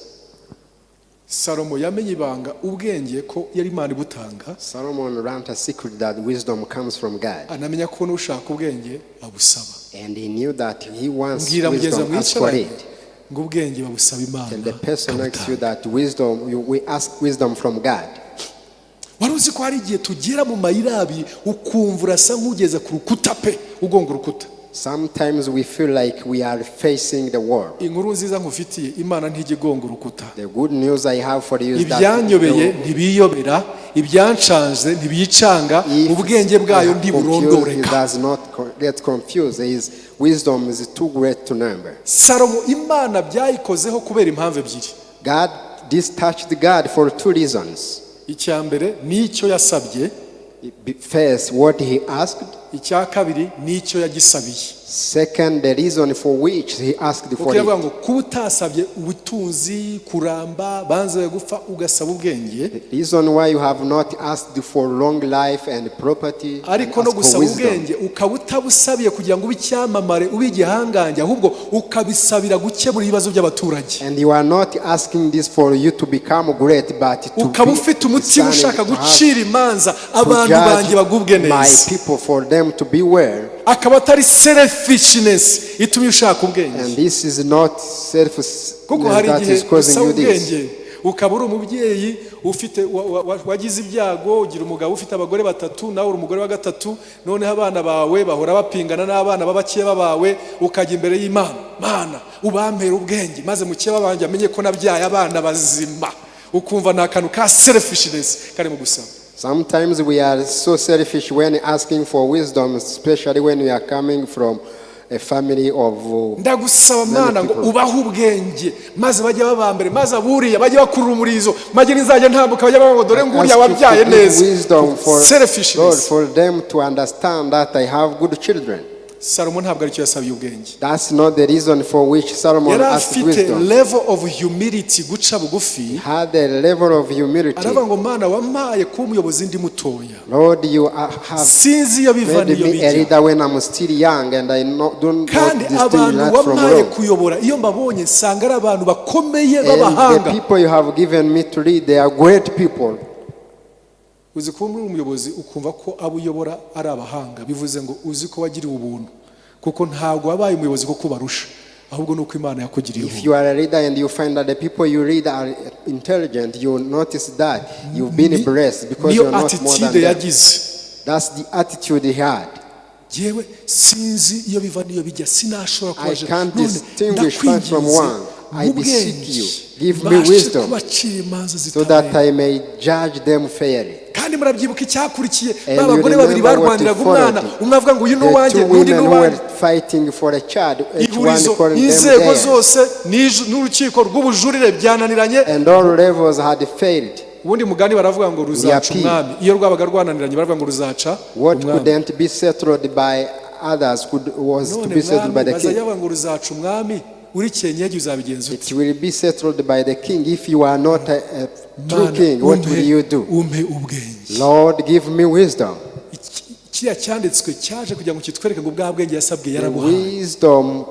Salomo yamenye ibanga ubwenge ko yari Imana ibutanga. Solomon learned a secret that wisdom comes from God. Anamenya ko nushaka ubwenge abusaba. And he knew that he wants wisdom ask for it. Ngo ubwenge babusaba Imana. Tell the person next to you that wisdom, we ask wisdom from God. Waruzi ko hari igihe tugera mu mayira abiri ukumva urasa nk'ugeze ku rukuta pe ugonga urukuta. Sometimes we feel like we are facing the wall. Inkuru nziza nkufitiye Imana ntigigonga urukuta. The good news I have for you is that ibyanyobeye ntibiyobera, ibyancanze ntibiyicanga, ubwenge bwayo ntiburondoreka. He does not get confused. His wisdom is too great to number. Salomo Imana byayikozeho kubera impamvu ebyiri. God, this touched God for two reasons. Icyambere nicyo yasabye. First, what he asked. Icya kabiri nicyo yagisabiye. Second, the reason for which he asked for it. Ngo kubutasabye ubutunzi kuramba banze gupfa ugasaba ubwenge. The reason why you have not asked for long life and property. Ariko no gusaba ubwenge ukabutabusabiye kugira ngo ubicyamamare ubigihanganje ahubwo ukabisabira gukebura ibibazo by'abaturage. And you are not asking this for you to become great, but to ukabufite umutima ushaka gucira imanza abantu banje bagubwe neza. My people, for them to be well. Akaba atari selfishness itumye ushaka ubwenge. And this is not selfishness that is causing you this. Ukaba uri umubyeyi ufite wagize ibyago ugira umugabo ufite abagore batatu nawe uri umugore wa gatatu noneho abana bawe bahora bapingana n'abana b'abakeba bawe ukajya imbere y'Imana, Mana ubampera ubwenge maze mukeba banje amenye ko nabyaye abana bazima. Ukumva nakantu ka selfishness kari mu gusaba. Sometimes we are so selfish when asking for wisdom, especially when we are coming from a family of ndagusaba Mana ngo ubaho ubwenge maze bajye babambere maze aburiya bajye bakurura umurizo maze nizajya ntambuka bajye bavuga dore nguriya wabyaye neza. Selfishness for them to understand that I have good children. Salomo ntabwo aricyo yasabiye ubwenge. That's not the reason for which Solomon asked wisdom. Level of humility guca bugufi. Had a level of humility. Aravuga ngo Mana wampaye kuba umuyobozi ndi mutoya. Lord, you have sinzi iyo biva niyo bijya. A leader when I'm still young and I don't distinguish that from wrong. Kuyobora iyo mbabonye nsanga ari abantu bakomeye babahanga. The people you have given me to lead, they are great people. Uzi ko muri umuyobozi ukumva ko abuyobora ari abahanga bivuze ngo uzi ko wagiriwe ubuntu kuko ntabwo wabaye umuyobozi kuko barusha ahubwo nuko Imana yakugiriye ubuntu. If you are a leader and you find that the people you lead are intelligent, you notice that you've been blessed because you're not more than them. That's the attitude he had. Jewe sinzi iyo biva niyo bijya sinashobora kubaje. I can't distinguish one from one. I beseech you, give me wisdom so that I may judge them fairly. Kandi murabyibuka icyakurikiye babagore babiri barwaniraga umwana umwe avuga ngo uyu no wanjye undi no wanjye fighting for a child, each one calling them inzego zose n'urukiko rw'ubujurire byananiranye and all levels had failed. Ubundi mugani baravuga ngo ruzaca umwami iyo rwabaga rwananiranye baravuga ngo ruzaca what couldn't be settled by others was to be settled by the king. Bazajya ngo ruzaca umwami uri cyenyeje uzabigenza uti. It will be settled by the king. If you are not a true king, what will you do? Umpe ubwenge. Lord, give me wisdom. Kiriya cyanditswe cyaje kugira ngo kitwereke ngo bwa bwenge yasabwe yarabuhaye. Wisdom.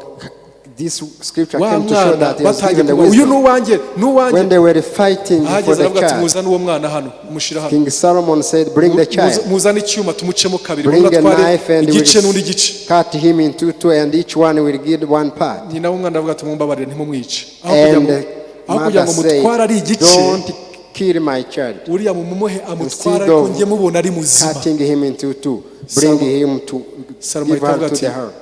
This scripture came to show that he was given the wisdom. When they were fighting for the child, King Solomon said, bring the child. Bring a knife and we will cut him into two and each one will get one part. And mother said, don't kill my child. Instead of cutting him into two, bring him to give her to the heart.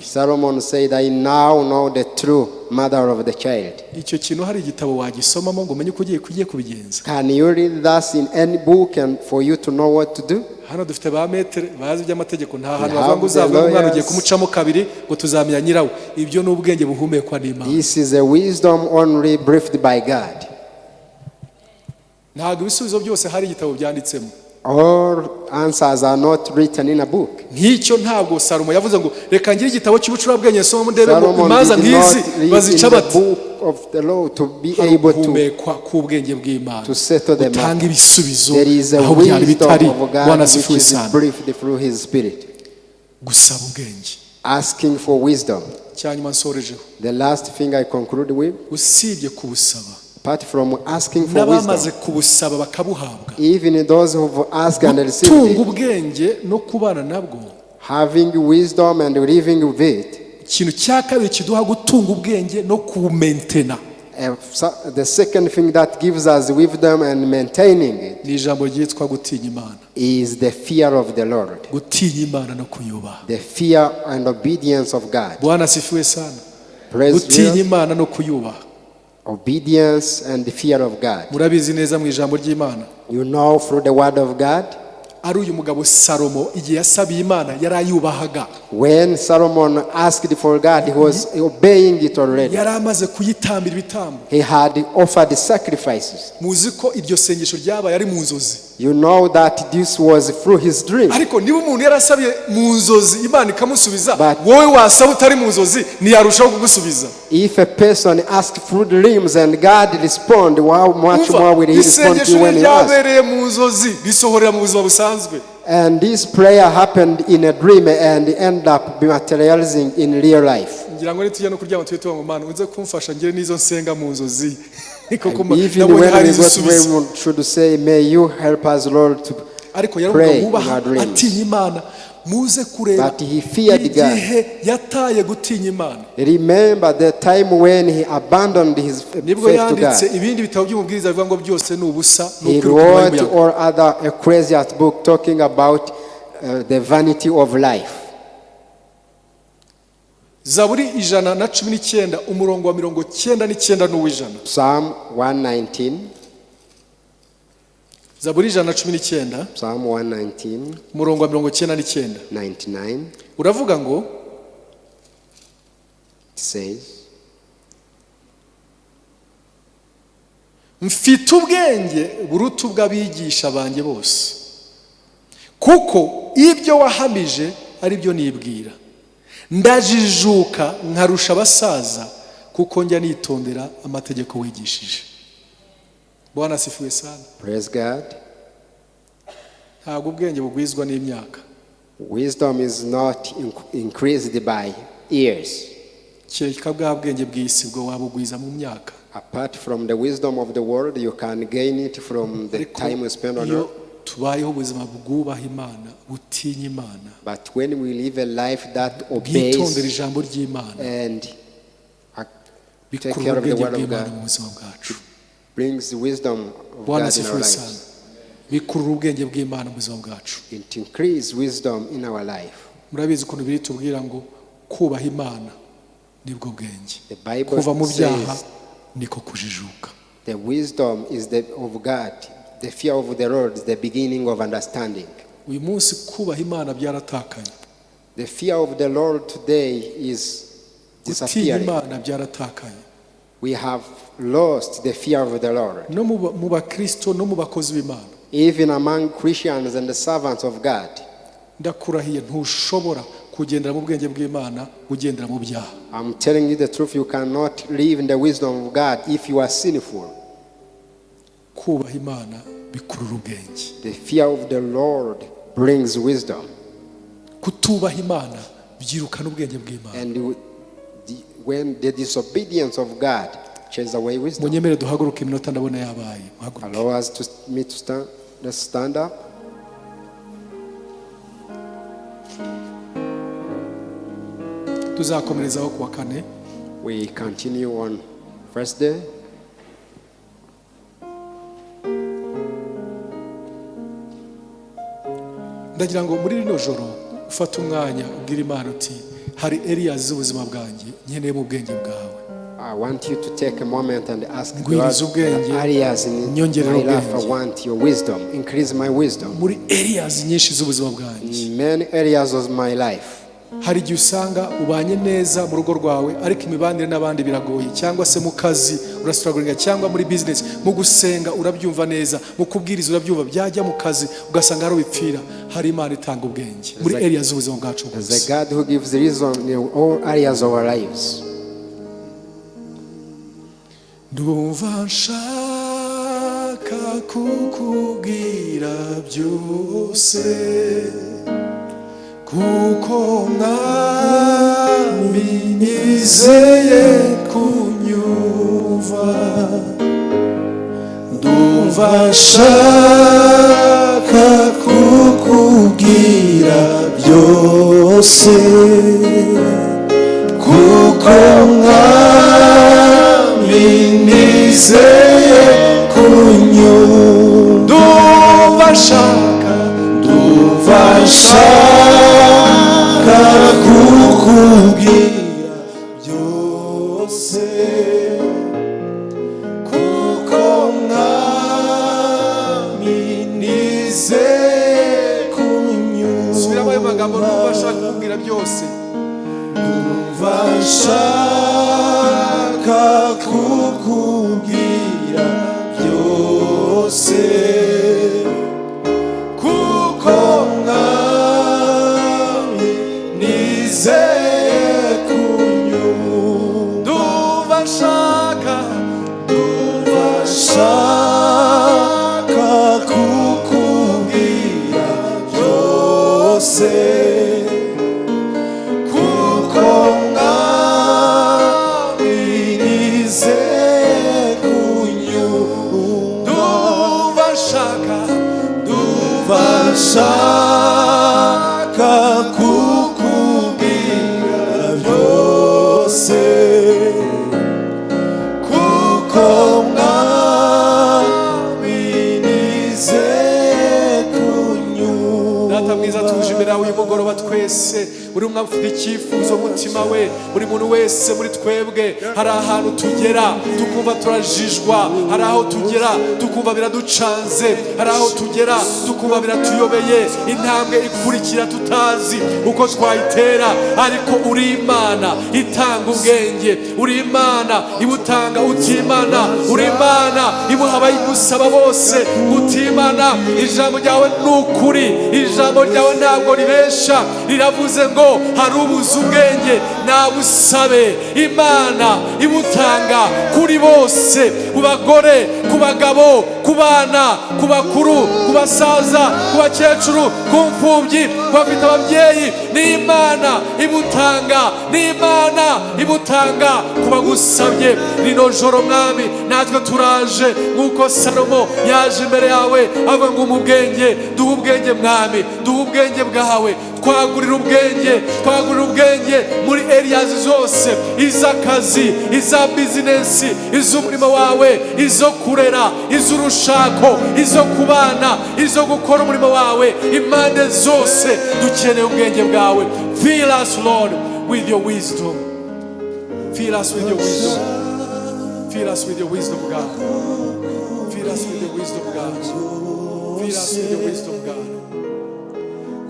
Solomon said, I now know the true mother of the child. Can you read that in any book and for you to know what to do? This is a wisdom only breathed by God. All answers are not written in a book. Nk'icyo ntabwo Salomo yavuze ngo reka ngire igitabo cy'ubucurabwenge nsoma ndebe mu imanza nk'izi bazica bati of the law to be able to settle them up. There is a wisdom of God which is breathed through His Spirit. Asking for wisdom. The last thing I conclude with, apart from asking for wisdom, even those who have asked and received it, having wisdom and living with it, the second thing that gives us wisdom and maintaining it is the fear of the Lord. The fear and obedience of God. Praise God. Obedience and the fear of God. You know through the word of God. When Solomon asked for God, he was obeying it already. He had offered sacrifices. You know that this was through his dream. But if a person asks through dreams and God responds, how much more will he respond to you when he asks? And this prayer happened in a dream and ended up materializing in real life. And even when we go to where we should say, may you help us, Lord, to pray in our dreams. But he feared God. Remember the time when he abandoned his faith to God. He wrote all other Ecclesiastes book talking about the vanity of life. Zaburi 119 umurongo wa 99 n'uwijana. Psalm 119. Zaburi 119. Psalm 119. Umurongo wa 99. 99. Uravuga ngo it says, mfite ubwenge buruta ubw'abigisha banjye bose, kuko ibyo wahamije ari byo nibwira. Ndajijuka nkarusha abasaza, kuko njya nitondera amategeko wigishije. Bwana asifiwe sana. Praise God. Ntabwo ubwenge bugwizwa n'imyaka. Wisdom is not increased by years. Kereka bwa bwenge bw'isi bwo wabugwiza mu myaka. Apart from the wisdom of the world, you can gain it from the time you spend on earth. Tubayeho ubuzima bwubaha Imana, butinya Imana. But when we live a life that obeys and take care of the word of God, it brings the wisdom of God in our lives. It increases wisdom in our life. The Bible says the wisdom is of God. The fear of the Lord is the beginning of understanding. Uyu munsi kubaha Imana byaratakanye. The fear of the Lord today is disappearing. We have lost the fear of the Lord. No mu bakristo no mu bakozi b'Imana. Even among Christians and the servants of God. Ndakurahiye ntushobora kugendera mu bwenge bw'Imana ugendera mu byaha. I'm telling you the truth, you cannot live in the wisdom of God if you are sinful. Kubaha Imana bikurura ubwenge. The fear of the Lord brings wisdom. Kutubaha Imana byirukana ubwenge bw'Imana. And when the disobedience of God chases away wisdom. Munyemere duhaguruke iminota ndabona yabaye. Allow us to stand. Let's stand up. Tuzakomerezaho kuwa kane. We continue on first day. Ndagira ngo muri rino joro ufate umwanya ubwira Imana uti hari areas z'ubuzima bwanjye nkeneye mu bwenge bwawe. I want you to take a moment and ask God areas in my life I want your wisdom. Increase my wisdom. Muri areas nyinshi z'ubuzima bwanjye. In many areas of my life. hari igihe usanga ubanye neza mu rugo rwawe ariko imibanire n'abandi biragoye, cyangwa se mu kazi urastrugglinga, cyangwa muri business, mu gusenga urabyumva neza, mu kubwiriza urabyumva, byajya mu kazi ugasanga hari ubipfira. Hari Imana itanga ubwenge muri areas z'ubuzima bwacu bwose. The God who gives reason in all areas of our lives. Ndumva nshaka kukubwira byose, kuko mwami nizeye kunyumva. Ndumva nshaka kukubwira byose, kuko mwami nizeye kunyumva. Ndumva nshaka kukubwira byose, kuko mwami nizeye kunyumva. Subiramo ayo magambo, ndumva nshaka kukubwira byose. Ndumva nshaka kukubwira byose, kuko mwami nizeye kunyumva. Ndumva nshaka kukubwira byose, kuko mwami nizeye kunyumva. Ndumva nshaka kukubwira byose, kuko mwami nizeye kunyumva. Data mwiza, tuje imbere yawe uyu mugoroba twese, buri umwe afite icyifuzo mutima we, buri muntu wese muri twebwe. Hari ahantu tugera tukumva turajijwa, hari aho tugera tukumva biraducanze, hari aho tugera tukumva biratuyobeye, intambwe ikurikira tutazi uko twayitera. Ariko uri Imana itanga ubwenge, uri Imana ibutanga utimana, uri Imana ibuha abayigusaba bose utimana. Ijambo ryawe ni ukuri, ijambo ryawe ntabwo ribesha. Riravuze ngo hari ubuze ubwenge nabusabe. Imana ibutanga kuri bose, ku bagore, ku bagabo, ku bana, ku bakuru, ku basaza, ku bakecuru, ku mfubyi, ku bafite ababyeyi. Ni Imana ibutanga, ni Imana ibutanga ku bagusabye. Rino joro mwami, natwe turaje nk'uko Salomo yaje imbere yawe avuga ngo umubwenge, duhe ubwenge mwami, duhe ubwenge bwawe. Twagurira ubwenge muri areas zose, iz'akazi, iza business, iz'umurimo wawe, izo kurera, iz'urushako, izo kubana, izo gukora umurimo wawe. Impande zose dukeneye ubwenge bwawe. Fill us, Lord, with your wisdom. Fill us with your wisdom. Fill us with your wisdom, God. Fill us with your wisdom, God. Fill us with your wisdom, God.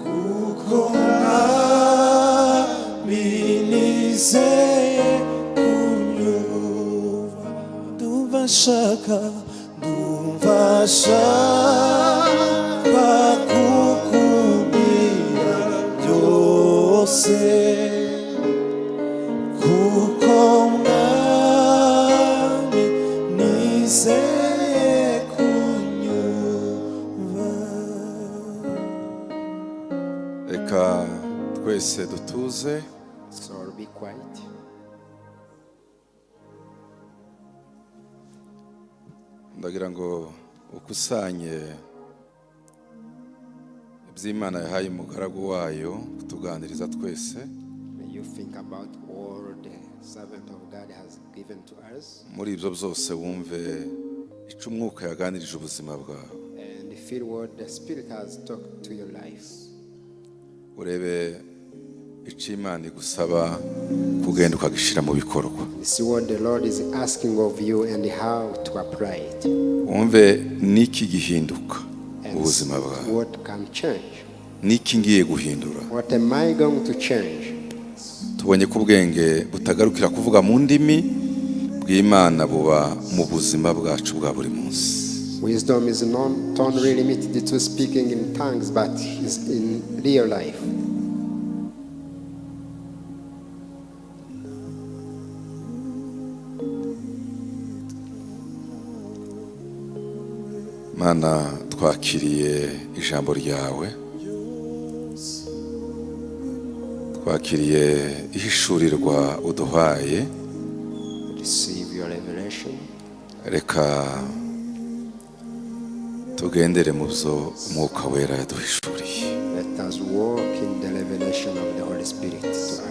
Kuko mwami nizeye kunyumva. Ndumva nshaka kukubwira byose, kuko mwami nizeye kunyumva. Reka twese dutuze. So be quiet. Ndagira ngo ukusanye iby'Imana yahaye umugaragu wayo kutuganiriza twese. May you think about all the servant of God has given to us. Muri ibyo byose wumve icyo umwuka yaganirije ubuzima bwawe. And feel what the Spirit has talked to your life. Urebe icyo Imana igusaba kugenda ukagishyira mu bikorwa. See what the Lord is asking of you and how to apply it. Wumve niki gihinduka ubuzima bwawe. What can change? Niki ngiye guhindura. What am I going to change? tubonye ko ubwenge butagarukira kuvuga mu ndimi bw'Imana buba mu buzima bwacu bwa buri munsi. Wisdom is not only limited to speaking in tongues, but is in real life. Mana, twakiriye ijambo ryawe, twakiriye ihishurirwa uduhaye. Receive your revelation. Reka tugendere mu byo Umwuka Wera yaduhishuriye. Let us walk in the revelation of the Holy Spirit to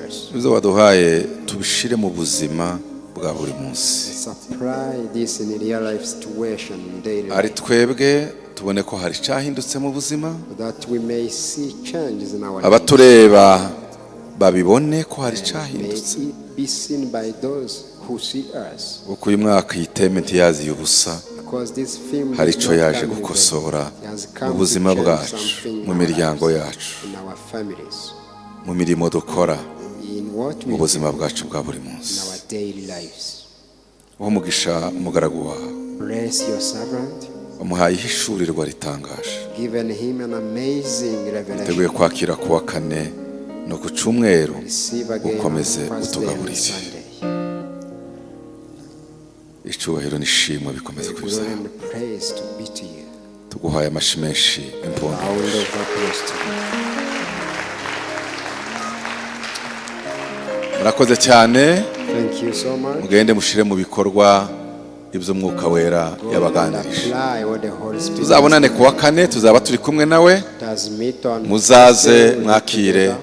us. Ibyo waduhaye tubishire mu buzima bwa buri munsi. Supply this in real life situation, daily Ari life, twebwe tubone ko hari cyahindutse mu buzima, that we may see changes in our lives. abatureba babibone ko hari May cyahindutse. it be seen by those who see us. Uko uyu mwaka yiteme ntiyaziye ubusa, Because this film hari did icyo not yaje come in vain. gukosora It has mu come to buzima change bwacu, something in mu our miryango lives, yacu, in our families, mu mirimo dukora, in what mu we buzima do, bwacu bwa buri in munsi. our daily lives. Uwo mugisha umugaragu wawe, Bless your servant, wamuhaye ihishurirwa ritangaje. given him an amazing Teguye revelation. kwakira kuwa kane no ku cyumweru, Receive again on ukomeze Thursday and utugaburire. Sunday. Icyubahiro n'ishimwe bikomeze Glory kubizaho. and praise to be to you. Tuguhaye amashi menshi impundu. Our love praise to you. Murakoze cyane, Thank you so much. mugende mushire mu bikorwa ibyo Umwuka Wera Go and yabaganirije. apply what the Holy Spirit Tuzabonane has kuwa kane, tuzaba turi kumwe nawe. done. Let us meet on Muzaze Thursday, we'll be mwakire together.